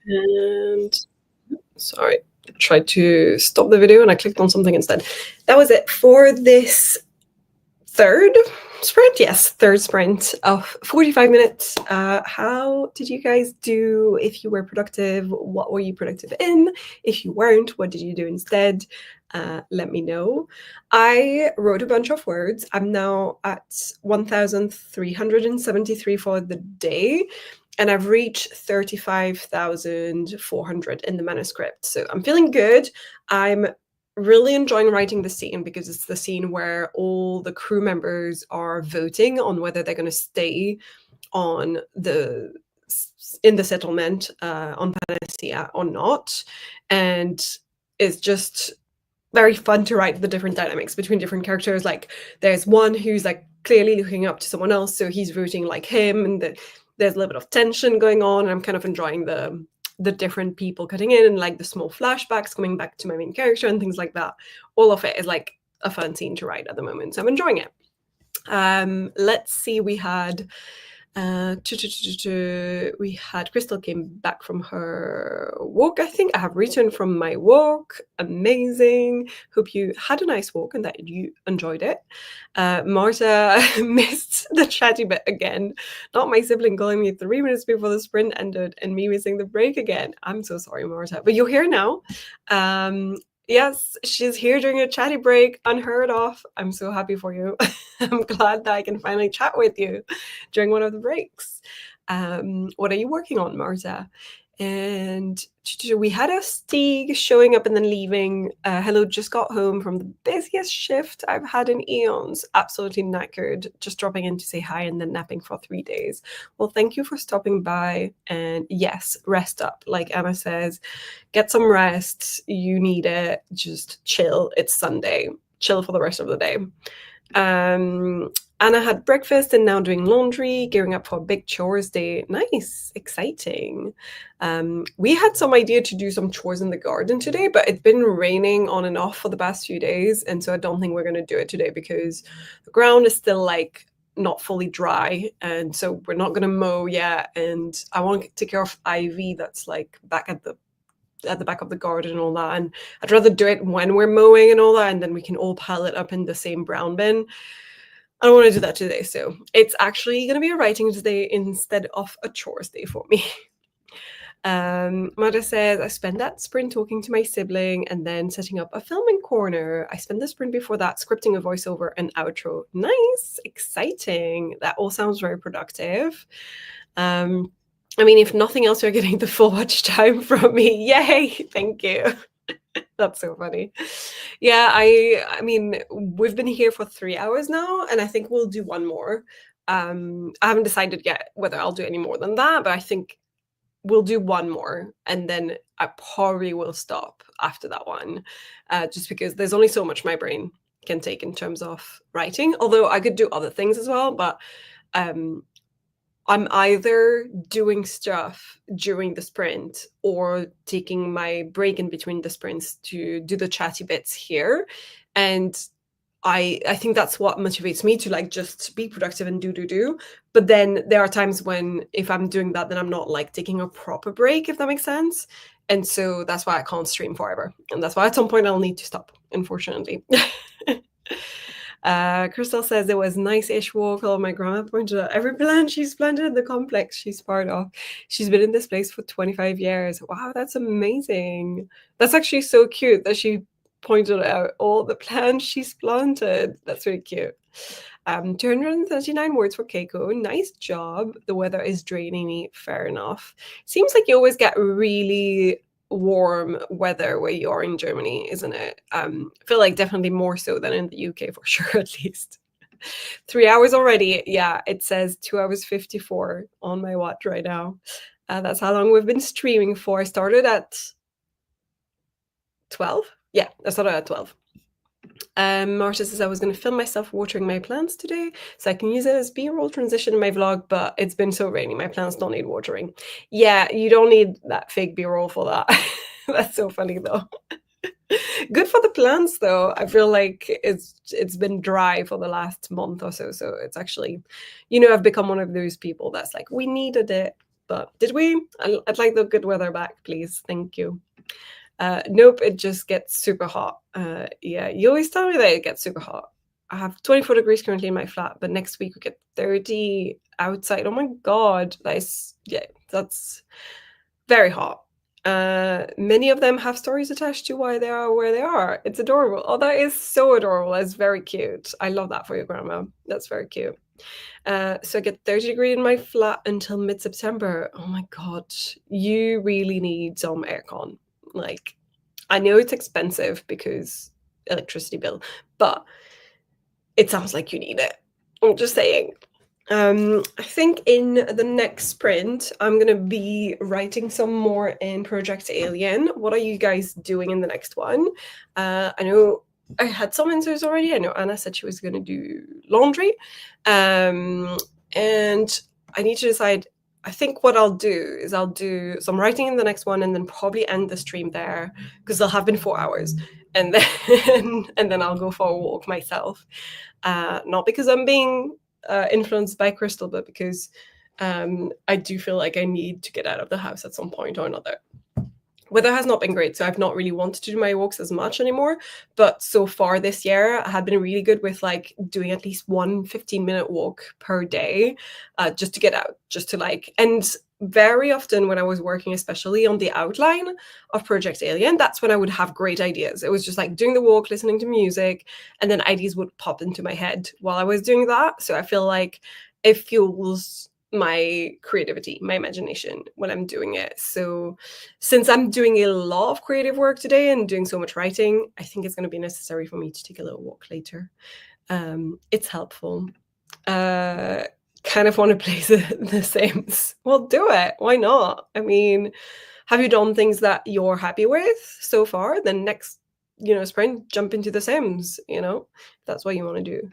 [SPEAKER 1] And sorry, I tried to stop the video and I clicked on something instead. That was it for this third sprint. Yes, third sprint of 45 minutes. How did you guys do? If you were productive, what were you productive in? If you weren't, what did you do instead? Let me know. I wrote a bunch of words. I'm now at 1,373 for the day, and I've reached 35,400 in the manuscript. So I'm feeling good. I'm really enjoying writing the scene because it's the scene where all the crew members are voting on whether they're going to stay on the in the settlement on Panacea or not, and it's just very fun to write the different dynamics between different characters. Like there's one who's like clearly looking up to someone else, so he's voting like him, and there's a little bit of tension going on, and I'm kind of enjoying the different people cutting in and like the small flashbacks coming back to my main character and things like that. All of it is like a fun scene to write at the moment, so I'm enjoying it. Let's see, we had we had Crystal came back from her walk. I think I have returned from my walk. Amazing. Hope you had a nice walk and that you enjoyed it. Marta missed the chatty bit again. Not my sibling calling me 3 minutes before the sprint ended and me missing the break again. I'm so sorry, Marta, but you're here now. Yes, she's here during a chatty break, unheard of. I'm so happy for you. I'm glad that I can finally chat with you during one of the breaks. What are you working on, Marta? And we had a Stieg showing up and then leaving. Hello, just got home from the busiest shift I've had in eons. Absolutely knackered. Just dropping in to say hi and then napping for 3 days. Well, thank you for stopping by. And yes, rest up. Like Anna says, get some rest. You need it. Just chill. It's Sunday. Chill for the rest of the day. Anna had breakfast and now doing laundry, gearing up for a big chores day. Nice, exciting. We had some idea to do some chores in the garden today, but it's been raining on and off for the past few days, and so I don't think we're going to do it today because the ground is still like not fully dry, and so we're not going to mow yet. And I want to take care of ivy that's like back at the back of the garden and all that, and I'd rather do it when we're mowing and all that, and then we can all pile it up in the same brown bin. I don't want to do that today, so it's actually going to be a writing day instead of a chores day for me. Mother says, I spent that sprint talking to my sibling and then setting up a filming corner. I spent the sprint before that scripting a voiceover and outro. Nice, exciting. That all sounds very productive. I mean, if nothing else, you're getting the full watch time from me. Yay, thank you. That's so funny. Yeah, I mean, we've been here for 3 hours now, and I think we'll do one more. I haven't decided yet whether I'll do any more than that, but I think we'll do one more, and then I probably will stop after that one, just because there's only so much my brain can take in terms of writing. Although I could do other things as well, but I'm either doing stuff during the sprint or taking my break in between the sprints to do the chatty bits here. And I think that's what motivates me to like just be productive and do. But then there are times when if I'm doing that, then I'm not like taking a proper break, if that makes sense. And so that's why I can't stream forever. And that's why at some point I'll need to stop, unfortunately. Crystal says it was nice-ish walk. Although my grandma pointed out every plant she's planted in the complex she's part of. She's been in this place for 25 years. Wow, that's amazing. That's actually so cute that she pointed out all the plants she's planted. That's really cute. 239 words for Keiko. Nice job. The weather is draining me. Fair enough. Seems like you always get really warm weather where you are in Germany, isn't it? I feel like definitely more so than in the UK for sure, at least. 3 hours already. Yeah, it says 2 hours 54 on my watch right now. That's how long we've been streaming for. I started at 12. Yeah, I started at 12. Marcia says I was going to film myself watering my plants today so I can use it as B-roll transition in my vlog, but it's been so rainy. My plants don't need watering. Yeah, you don't need that fake B-roll for that. That's so funny though. Good for the plants though. I feel like it's been dry for the last month or so. So it's actually, I've become one of those people that's like, we needed it, but did we? I'd like the good weather back, please. Thank you. Nope, it just gets super hot. Yeah, you always tell me that it gets super hot. I have 24 degrees currently in my flat, but next week we get 30 outside. Oh my god, that's very hot. Many of them have stories attached to why they are where they are. It's adorable. Oh, that is so adorable. That's very cute. I love that for you, Grandma. That's very cute. So I get 30 degrees in my flat until mid-September. Oh my god, you really need some aircon. Like, I know it's expensive because electricity bill, but it sounds like you need it. I'm just saying. I think in the next sprint, I'm gonna be writing some more in Project Alien. What are you guys doing in the next one? I know I had some answers already. I know Anna said she was gonna do laundry. And I need to decide. I think what I'll do is I'll do some writing in the next one and then probably end the stream there because they'll have been 4 hours. And then and then I'll go for a walk myself. Not because I'm being influenced by Crystal, but because I do feel like I need to get out of the house at some point or another. Weather has not been great, so I've not really wanted to do my walks as much anymore. But so far this year, I have been really good with like doing at least one 15-minute walk per day, just to get out, just to like. And very often when I was working, especially on the outline of Project Alien, that's when I would have great ideas. It was just like doing the walk, listening to music, and then ideas would pop into my head while I was doing that. So I feel like it fuels my creativity, my imagination when I'm doing it. So since I'm doing a lot of creative work today and doing so much writing, I think it's going to be necessary for me to take a little walk later. It's helpful. Kind of want to play the Sims. Well, do it. Why not? I mean, have you done things that you're happy with so far? Then next, sprint, jump into the Sims, if that's what you want to do.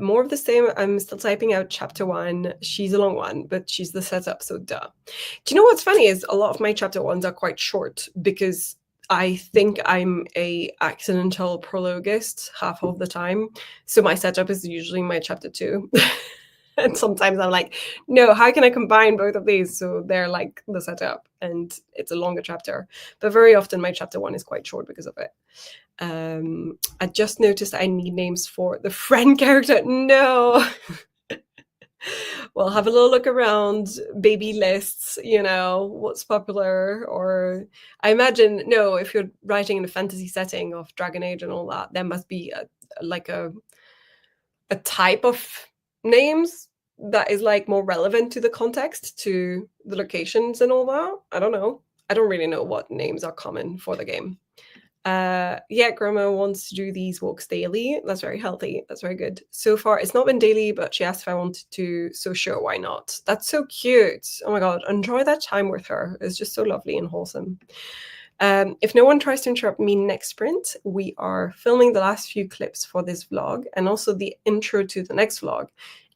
[SPEAKER 1] More of the same. I'm still typing out chapter 1. She's a long one, but she's the setup, so duh. Do you know what's funny is a lot of my chapter 1s are quite short because I think I'm a accidental prologist half of the time. So my setup is usually my chapter 2. And sometimes I'm like, no, how can I combine both of these? So they're like the setup and it's a longer chapter. But very often my chapter 1 is quite short because of it. I just noticed I need names for the friend character. No. Well, have a little look around, baby lists, what's popular. Or I imagine, no, if you're writing in a fantasy setting of Dragon Age and all that, there must be a type of names that is like more relevant to the context, to the locations and all that. I don't know. I don't really know what names are common for the game. Yeah, Grandma wants to do these walks daily. That's very healthy. That's very good. So far, it's not been daily, but she asked if I wanted to, so sure, why not? That's so cute. Oh my god, enjoy that time with her. It's just so lovely and wholesome. If no one tries to interrupt me next sprint, we are filming the last few clips for this vlog and also the intro to the next vlog.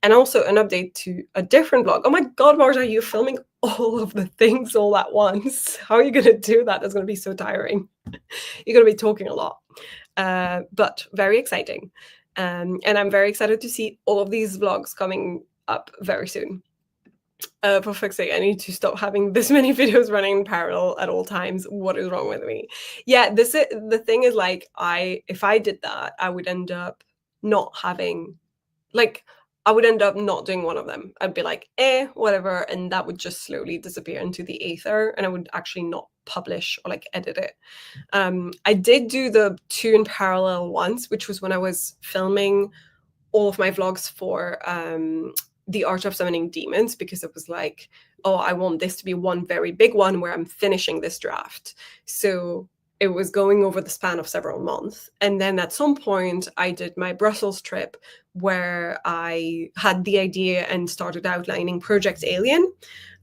[SPEAKER 1] And also an update to a different vlog. Oh my god, Marta, you're filming all of the things all at once. How are you going to do that? That's going to be so tiring. You're going to be talking a lot. But very exciting. And I'm very excited to see all of these vlogs coming up very soon. For fuck's sake, I need to stop having this many videos running in parallel at all times. What is wrong with me? Yeah, the thing is, like, if I did that, I would end up not having, like, I would end up not doing one of them. I'd be like, whatever, and that would just slowly disappear into the ether, and I would actually not publish or like edit it. I did do the 2 in parallel once, which was when I was filming all of my vlogs for the Art of Summoning Demons, because it was like, oh, I want this to be one very big one where I'm finishing this draft. So it was going over the span of several months. And then at some point I did my Brussels trip where I had the idea and started outlining Project Alien.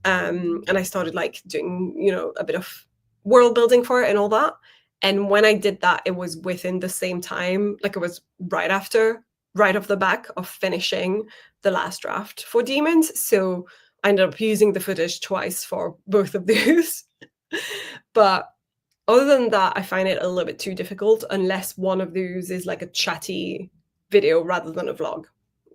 [SPEAKER 1] And I started like doing, a bit of world building for it and all that. And when I did that, it was within the same time, like it was right off the back of finishing the last draft for Demons. So I ended up using the footage twice for both of those. But other than that, I find it a little bit too difficult unless one of those is like a chatty video rather than a vlog.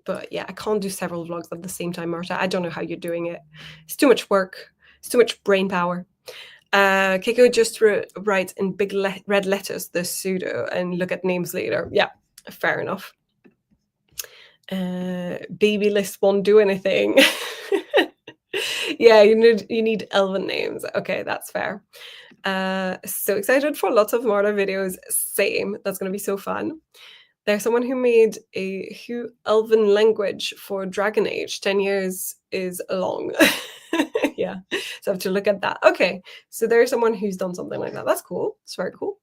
[SPEAKER 1] But yeah, I can't do several vlogs at the same time, Marta. I don't know how you're doing it. It's too much work. It's too much brain power. Keiko just writes in big red letters the pseudo and look at names later. Yeah, fair enough. Baby list won't do anything. Yeah, you need elven names. Okay, that's fair. So excited for lots of Marta videos. Same. That's gonna be so fun. There's someone who made a elven language for Dragon Age. 10 years is long. Yeah, so I have to look at that. Okay, so there's someone who's done something like that. That's cool. It's very cool.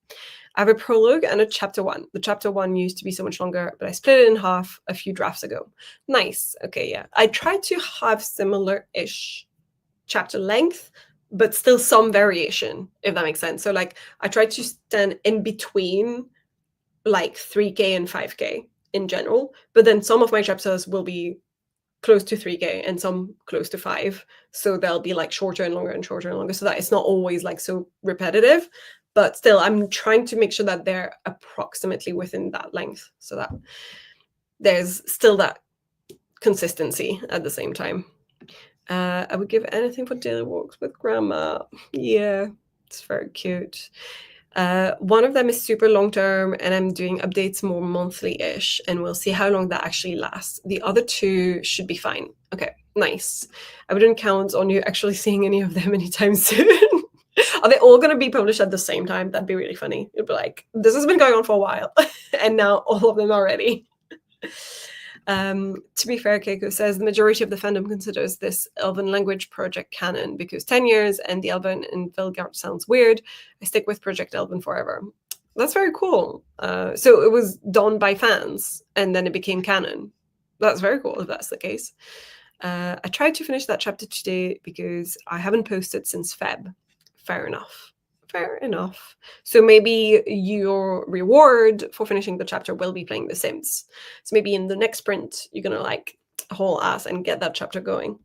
[SPEAKER 1] I have a prologue and a chapter 1. The chapter 1 used to be so much longer, but I split it in half a few drafts ago. Nice. Okay, yeah. I tried to have similar-ish chapter length, but still some variation, if that makes sense. So like I tried to stand in between like 3K and 5K in general, but then some of my chapters will be close to 3K and some close to 5. So they'll be like shorter and longer and shorter and longer, so that it's not always like so repetitive. But still, I'm trying to make sure that they're approximately within that length, so that there's still that consistency at the same time. I would give anything for daily walks with grandma. Yeah, it's very cute. One of them is super long term, and I'm doing updates more monthly-ish, and we'll see how long that actually lasts. The other 2 should be fine. Okay, nice. I wouldn't count on you actually seeing any of them anytime soon. Are they all going to be published at the same time? That'd be really funny. It'd be like, this has been going on for a while, and now all of them are ready. To be fair, Keiko says the majority of the fandom considers this Elven language project canon because 10 years and the Elven in Vilgard sounds weird. I stick with Project Elven forever. That's very cool. So it was done by fans and then it became canon. That's very cool if that's the case. I tried to finish that chapter today because I haven't posted since Feb. Fair enough. Fair enough. So maybe your reward for finishing the chapter will be playing The Sims. So maybe in the next sprint, you're gonna like haul ass and get that chapter going.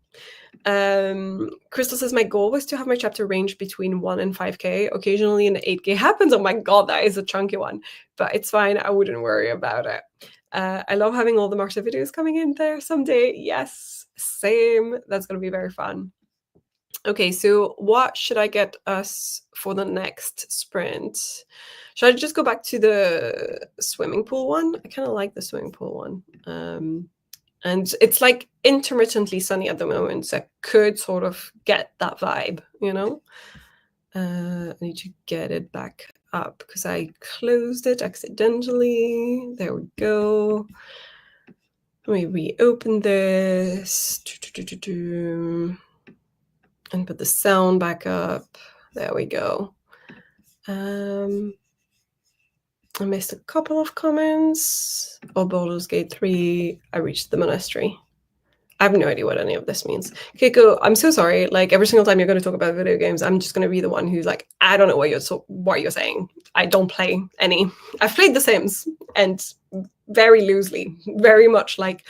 [SPEAKER 1] Crystal says my goal was to have my chapter range between 1 and 5K. Occasionally an 8K happens. Oh my god, that is a chunky one. But it's fine. I wouldn't worry about it. I love having all the Marta videos coming in there someday. Yes, same. That's gonna be very fun. Okay, so what should I get us for the next sprint? Should I just go back to the swimming pool one? I kind of like the swimming pool one. And it's like intermittently sunny at the moment, so I could sort of get that vibe, you know? I need to get it back up because I closed it accidentally. There we go. Let me reopen this. And put the sound back up. There we go. I missed a couple of comments. Oh, Baldur's Gate 3. I reached the monastery. I have no idea what any of this means. Keiko, I'm so sorry. Like every single time you're going to talk about video games, I'm just going to be the one who's like, I don't know what you're saying. I don't play any. I've played The Sims and very loosely, very much like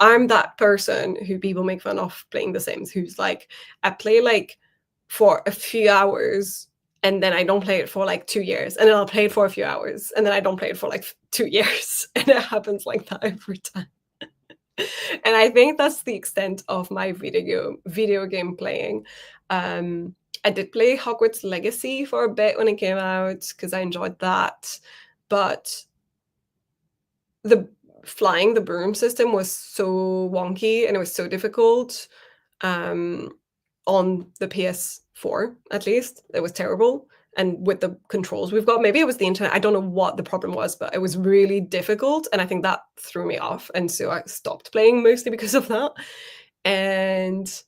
[SPEAKER 1] I'm that person who people make fun of playing The Sims, who's like, I play like for a few hours and then I don't play it for like 2 years, and then I'll play it for a few hours and then I don't play it for like 2 years, and it happens like that every time. And I think that's the extent of my video game playing. I did play Hogwarts Legacy for a bit when it came out because I enjoyed that, but the flying the broom system was so wonky and it was so difficult on the PS4, at least. It was terrible. And with the controls we've got, maybe it was the internet. I don't know what the problem was, but it was really difficult. And I think that threw me off. And so I stopped playing mostly because of that. And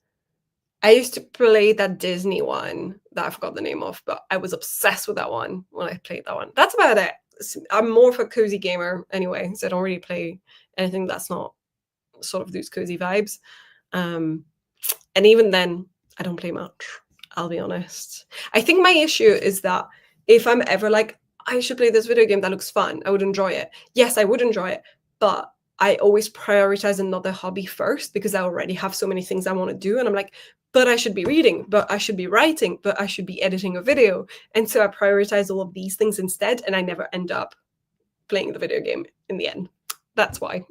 [SPEAKER 1] I used to play that Disney one that I forgot the name of, but I was obsessed with that one when I played that one. That's about it. I'm more of a cozy gamer anyway, so I don't really play anything that's not sort of those cozy vibes. And even then, I don't play much, I'll be honest. I think my issue is that if I'm ever like, I should play this video game that looks fun, I would enjoy it. Yes, I would enjoy it, but I always prioritize another hobby first because I already have so many things I want to do. And I'm like, but I should be reading, but I should be writing, but I should be editing a video. And so I prioritize all of these things instead, and I never end up playing the video game in the end. That's why.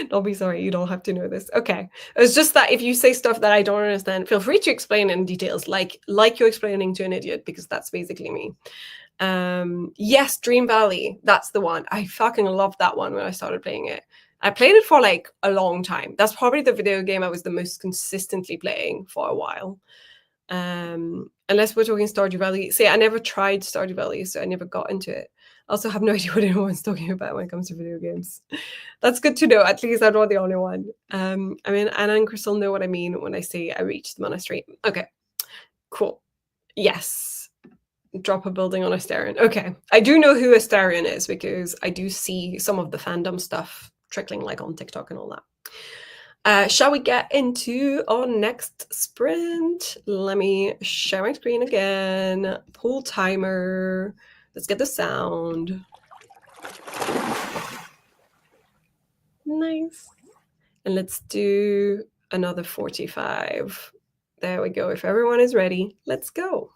[SPEAKER 1] Don't be sorry, you don't have to know this. Okay. It's just that if you say stuff that I don't understand, feel free to explain in details, like you're explaining to an idiot, because that's basically me. Yes, Dream Valley, that's the one. I fucking loved that one when I started playing it. I played it for like a long time. That's probably the video game I was the most consistently playing for a while. Unless we're talking Stardew Valley. See, I never tried Stardew Valley, so I never got into it. I also have no idea what anyone's talking about when it comes to video games. That's good to know. At least I'm not the only one. I mean, Anna and Crystal know what I mean when I say I reached the monastery. Okay, cool. Yes. Drop a building on Astarion. Okay. I do know who Astarion is because I do see some of the fandom stuff trickling like on TikTok and all that. Shall we get into our next sprint? Let me share my screen again. Pull timer. Let's get the sound. Nice. And let's do another 45. There we go. If everyone is ready, let's go.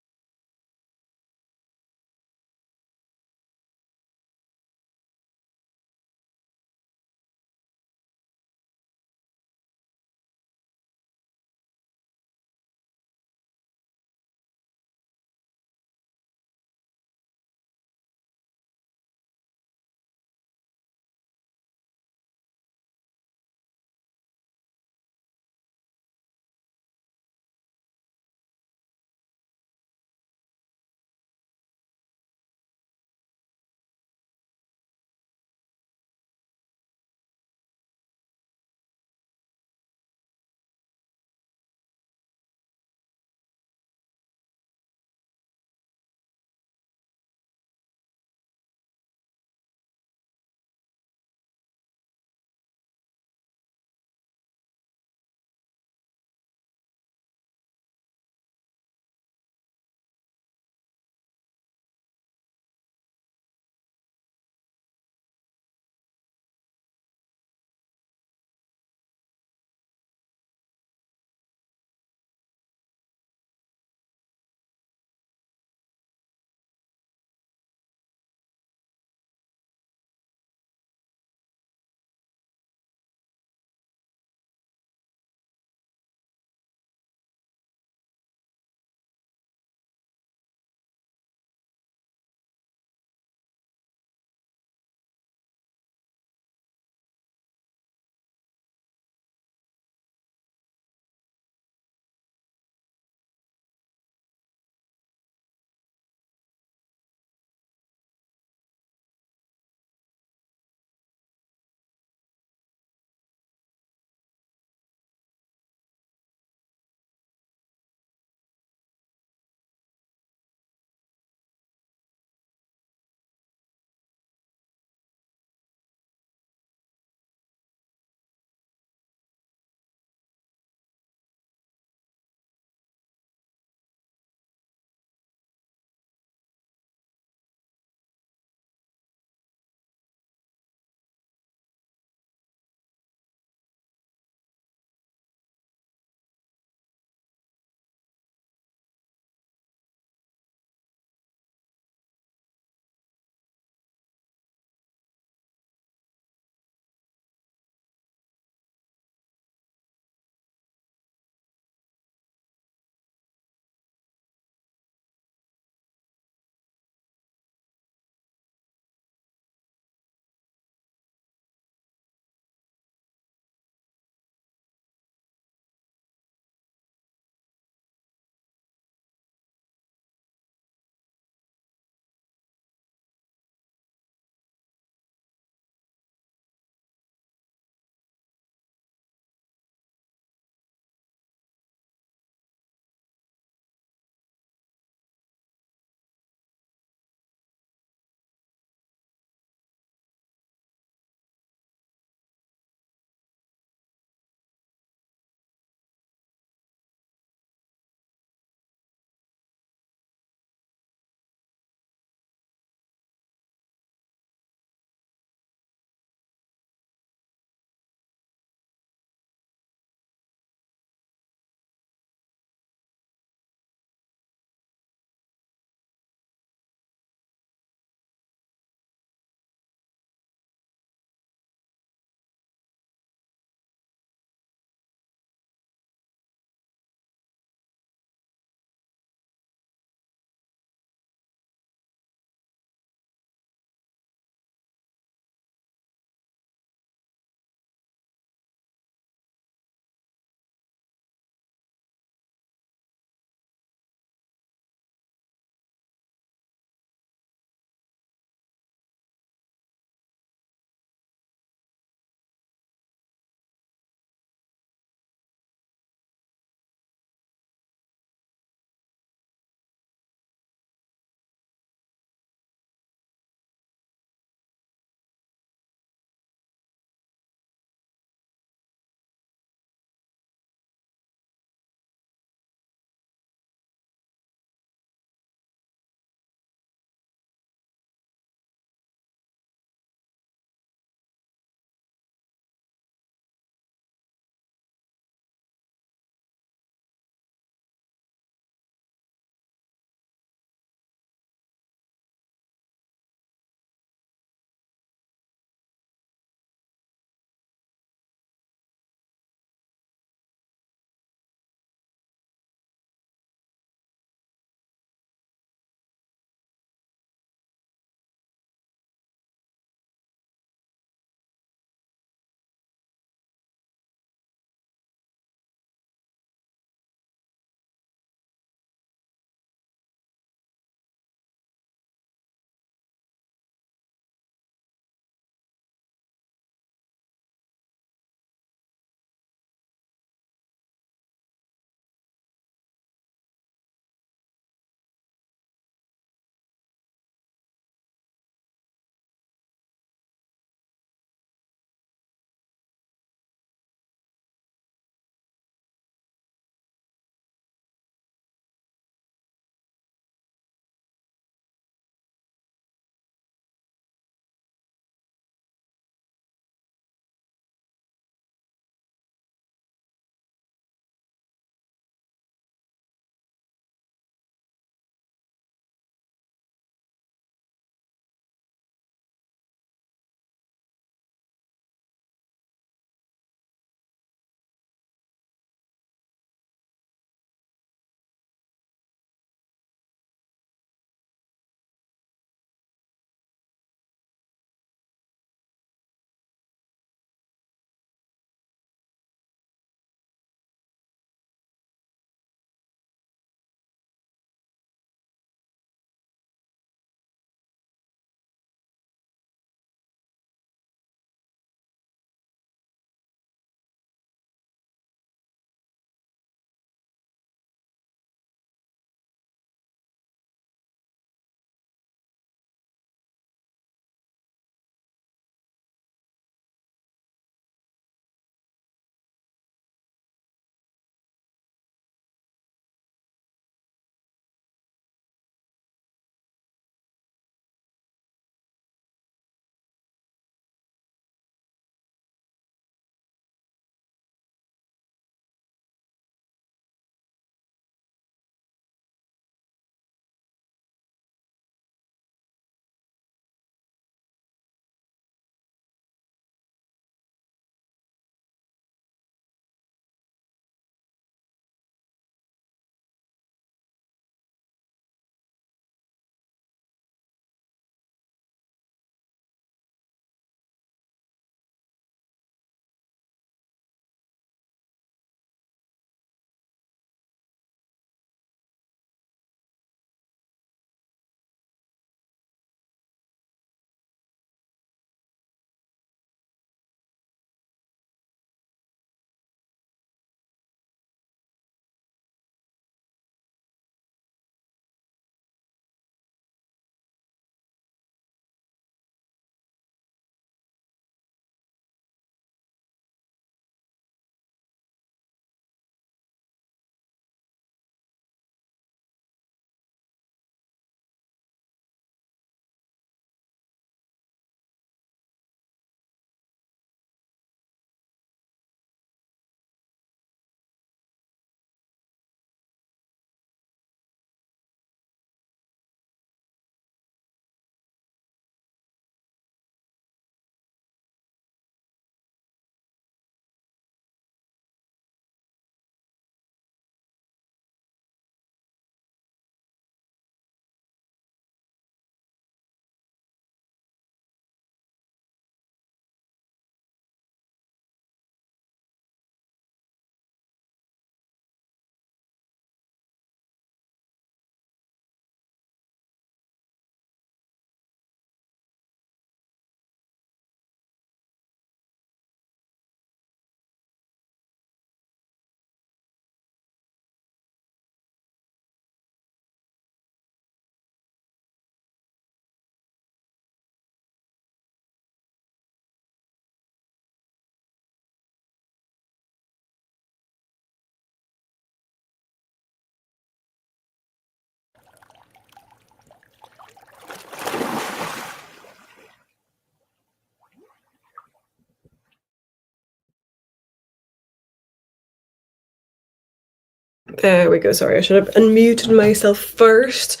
[SPEAKER 1] There we go. Sorry, I should have unmuted myself first.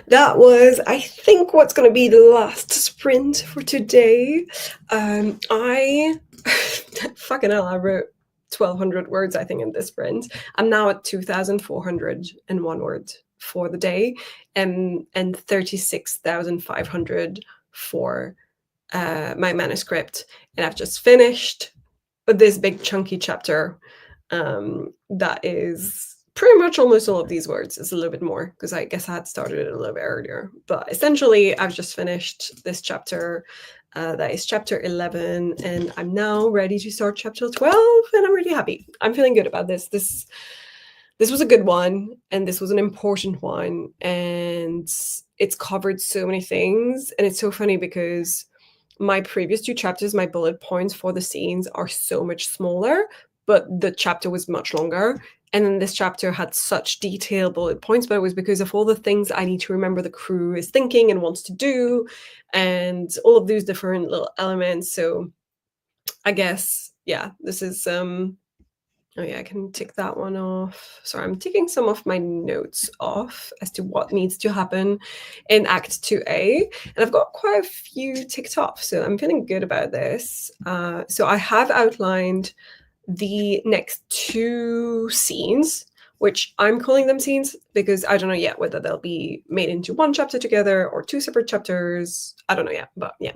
[SPEAKER 1] That was, I think, what's going to be the last sprint for today. I fucking hell, I wrote 1,200 words, I think, in this sprint. I'm now at 2,401 words for the day, and 36,500 for my manuscript. And I've just finished this big chunky chapter that is pretty much almost all of these words. It's a little bit more because I guess I had started it a little bit earlier. But essentially, I've just finished this chapter. That is chapter 11, and I'm now ready to start chapter 12, and I'm really happy. I'm feeling good about this. This was a good one, and this was an important one, and it's covered so many things. And it's so funny because my previous 2 chapters, my bullet points for the scenes are so much smaller, but the chapter was much longer. And then this chapter had such detailed bullet points, but it was because of all the things I need to remember the crew is thinking and wants to do, and all of those different little elements. So I guess, yeah, this is oh yeah, I can tick that one off. Sorry, I'm ticking some of my notes off as to what needs to happen in Act 2A. And I've got quite a few ticked off, so I'm feeling good about this. So I have outlined the next 2 scenes, which I'm calling them scenes because I don't know yet whether they'll be made into 1 chapter together or 2 separate chapters. I don't know yet, but yeah.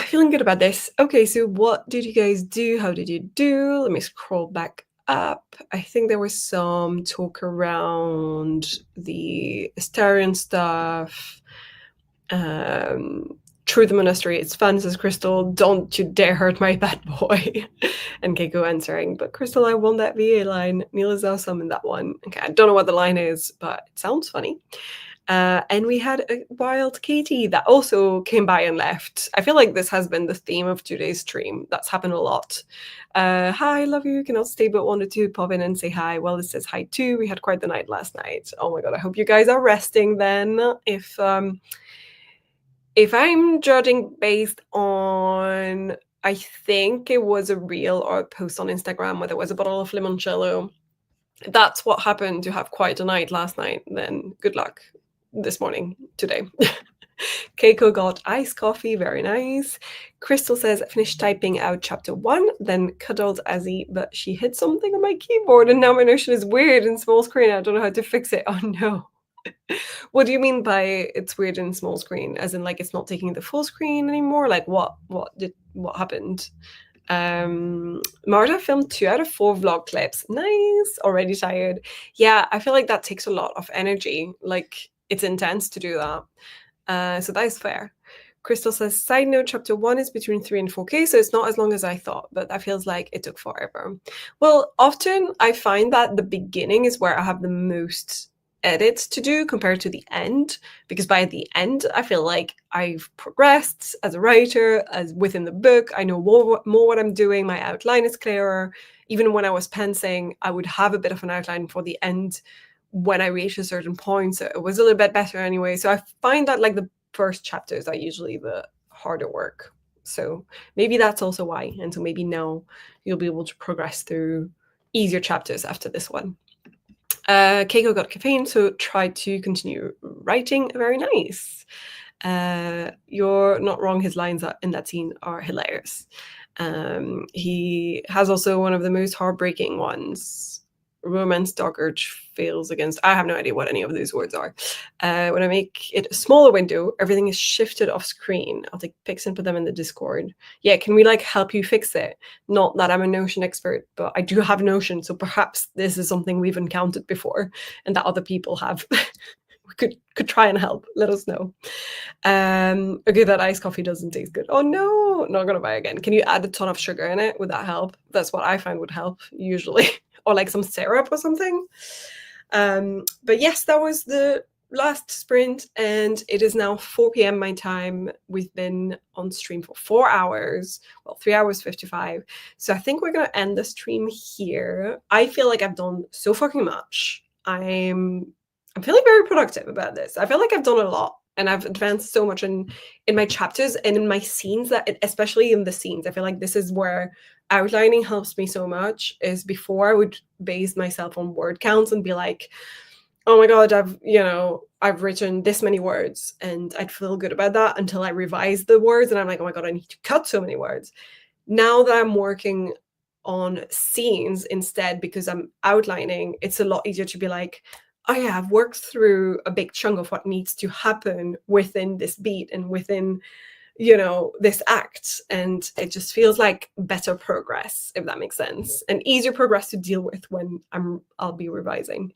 [SPEAKER 1] Feeling good about this. Okay, so what did you guys do? How did you do? Let me scroll back up. I think there was some talk around the Astarion stuff. Through the monastery, it's fun, says Crystal. Don't you dare hurt my bad boy. And Keiko answering, but Crystal, I want that VA line. Neil is awesome in that one. Okay, I don't know what the line is, but it sounds funny. And we had a wild Katie that also came by and left. I feel like this has been the theme of today's stream. That's happened a lot. Hi, love you. Cannot stay but wanted to pop in and say hi. Well, it says hi too. We had quite the night last night. Oh my god, I hope you guys are resting then. If I'm judging based on, I think it was a reel or a post on Instagram where there was a bottle of limoncello. That's what happened to have quite a night last night. Then good luck this morning, today. Keiko got iced coffee, very nice. Crystal says, finished typing out chapter 1, then cuddled Azzy, but she hit something on my keyboard and now my Notion is weird in small screen. I don't know how to fix it. Oh no. What do you mean by it's weird in small screen? As in, like, it's not taking the full screen anymore? Like, what happened? Marta filmed 2 out of 4 vlog clips. Nice. Already tired. Yeah, I feel like that takes a lot of energy. Like, it's intense to do that. So that is fair. Crystal says, side note, chapter 1 is between 3 and 4K, so it's not as long as I thought, but that feels like it took forever. Well, often I find that the beginning is where I have the most edits to do compared to the end, because by the end I feel like I've progressed as a writer, as within the book. I know more what I'm doing. My outline is clearer. Even when I was pensing, I would have a bit of an outline for the end when I reach a certain point, so it was a little bit better anyway. So I find that like the first chapters are usually the harder work, so maybe that's also why. And so maybe now you'll be able to progress through easier chapters after this one. Keiko got caffeine, so tried to continue writing. Very nice. You're not wrong. His lines in that scene are hilarious. He has also one of the most heartbreaking ones. Romance dark urge fails against. I have no idea what any of these words are. When I make it a smaller window, everything is shifted off screen. I'll take pics and put them in the Discord. Yeah, can we like help you fix it? Not that I'm a Notion expert, but I do have Notion, so perhaps this is something we've encountered before and that other people have. We could try and help. Let us know. Okay, that iced coffee doesn't taste good. Oh no, not gonna buy again. Can you add a ton of sugar in it? Would that help? That's what I find would help usually. Or like some syrup or something. But yes, that was the last sprint, and it is now 4 p.m. my time. We've been on stream for 4 hours, well, 3 hours 55. So I think we're gonna end the stream here. I feel like I've done so fucking much. I'm feeling very productive about this. I feel like I've done a lot, and I've advanced so much in my chapters and in my scenes, that especially in the scenes, I feel like this is where outlining helps me so much is before I would base myself on word counts and be like, oh my God, I've written this many words, and I'd feel good about that until I revise the words and I'm like, oh my God, I need to cut so many words. Now that I'm working on scenes instead because I'm outlining, it's a lot easier to be like, oh yeah, I've worked through a big chunk of what needs to happen within this beat and within, this act. And it just feels like better progress, if that makes sense, and easier progress to deal with when I'll be revising.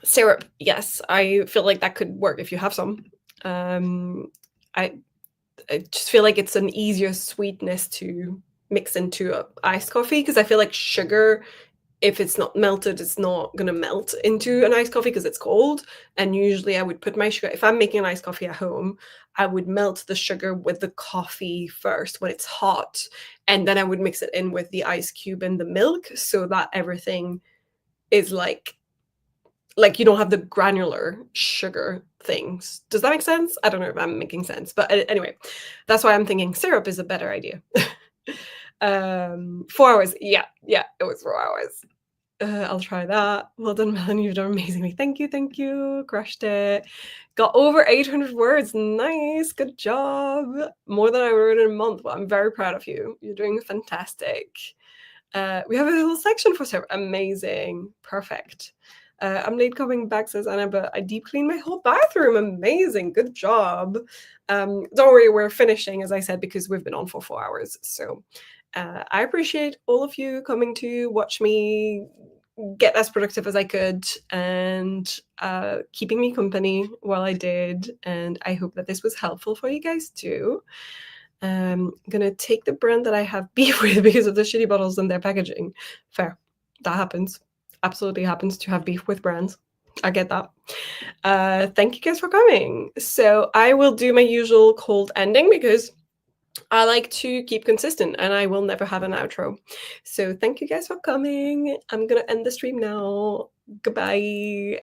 [SPEAKER 1] Syrup, yes, I feel like that could work if you have some. I I just feel like it's an easier sweetness to mix into a iced coffee because I feel like sugar, if it's not melted, it's not gonna melt into an iced coffee because it's cold. And usually I would put my sugar, if I'm making an iced coffee at home, I would melt the sugar with the coffee first when it's hot, and then I would mix it in with the ice cube and the milk so that everything is like you don't have the granular sugar things. Does that make sense? I don't know if I'm making sense, but anyway, that's why I'm thinking syrup is a better idea. 4 hours. Yeah, yeah, it was 4 hours. I'll try that. Well done, Melanie. You've done amazingly. Thank you. Crushed it. Got over 800 words. Nice. Good job. More than I wrote in a month. Well, I'm very proud of you. You're doing fantastic. We have a little section for syrup. Amazing. Perfect. I'm late coming back, says Anna, but I deep cleaned my whole bathroom. Amazing. Good job. Don't worry, we're finishing, as I said, because we've been on for 4 hours. So I appreciate all of you coming to watch me get as productive as I could and keeping me company while I did. And I hope that this was helpful for you guys too. I'm gonna take the brand that I have beef with because of the shitty bottles and their packaging. Fair. That happens. Absolutely happens to have beef with brands. I get that. Thank you guys for coming. So I will do my usual cold ending because I like to keep consistent and I will never have an outro. So thank you guys for coming. I'm gonna end the stream now. Goodbye.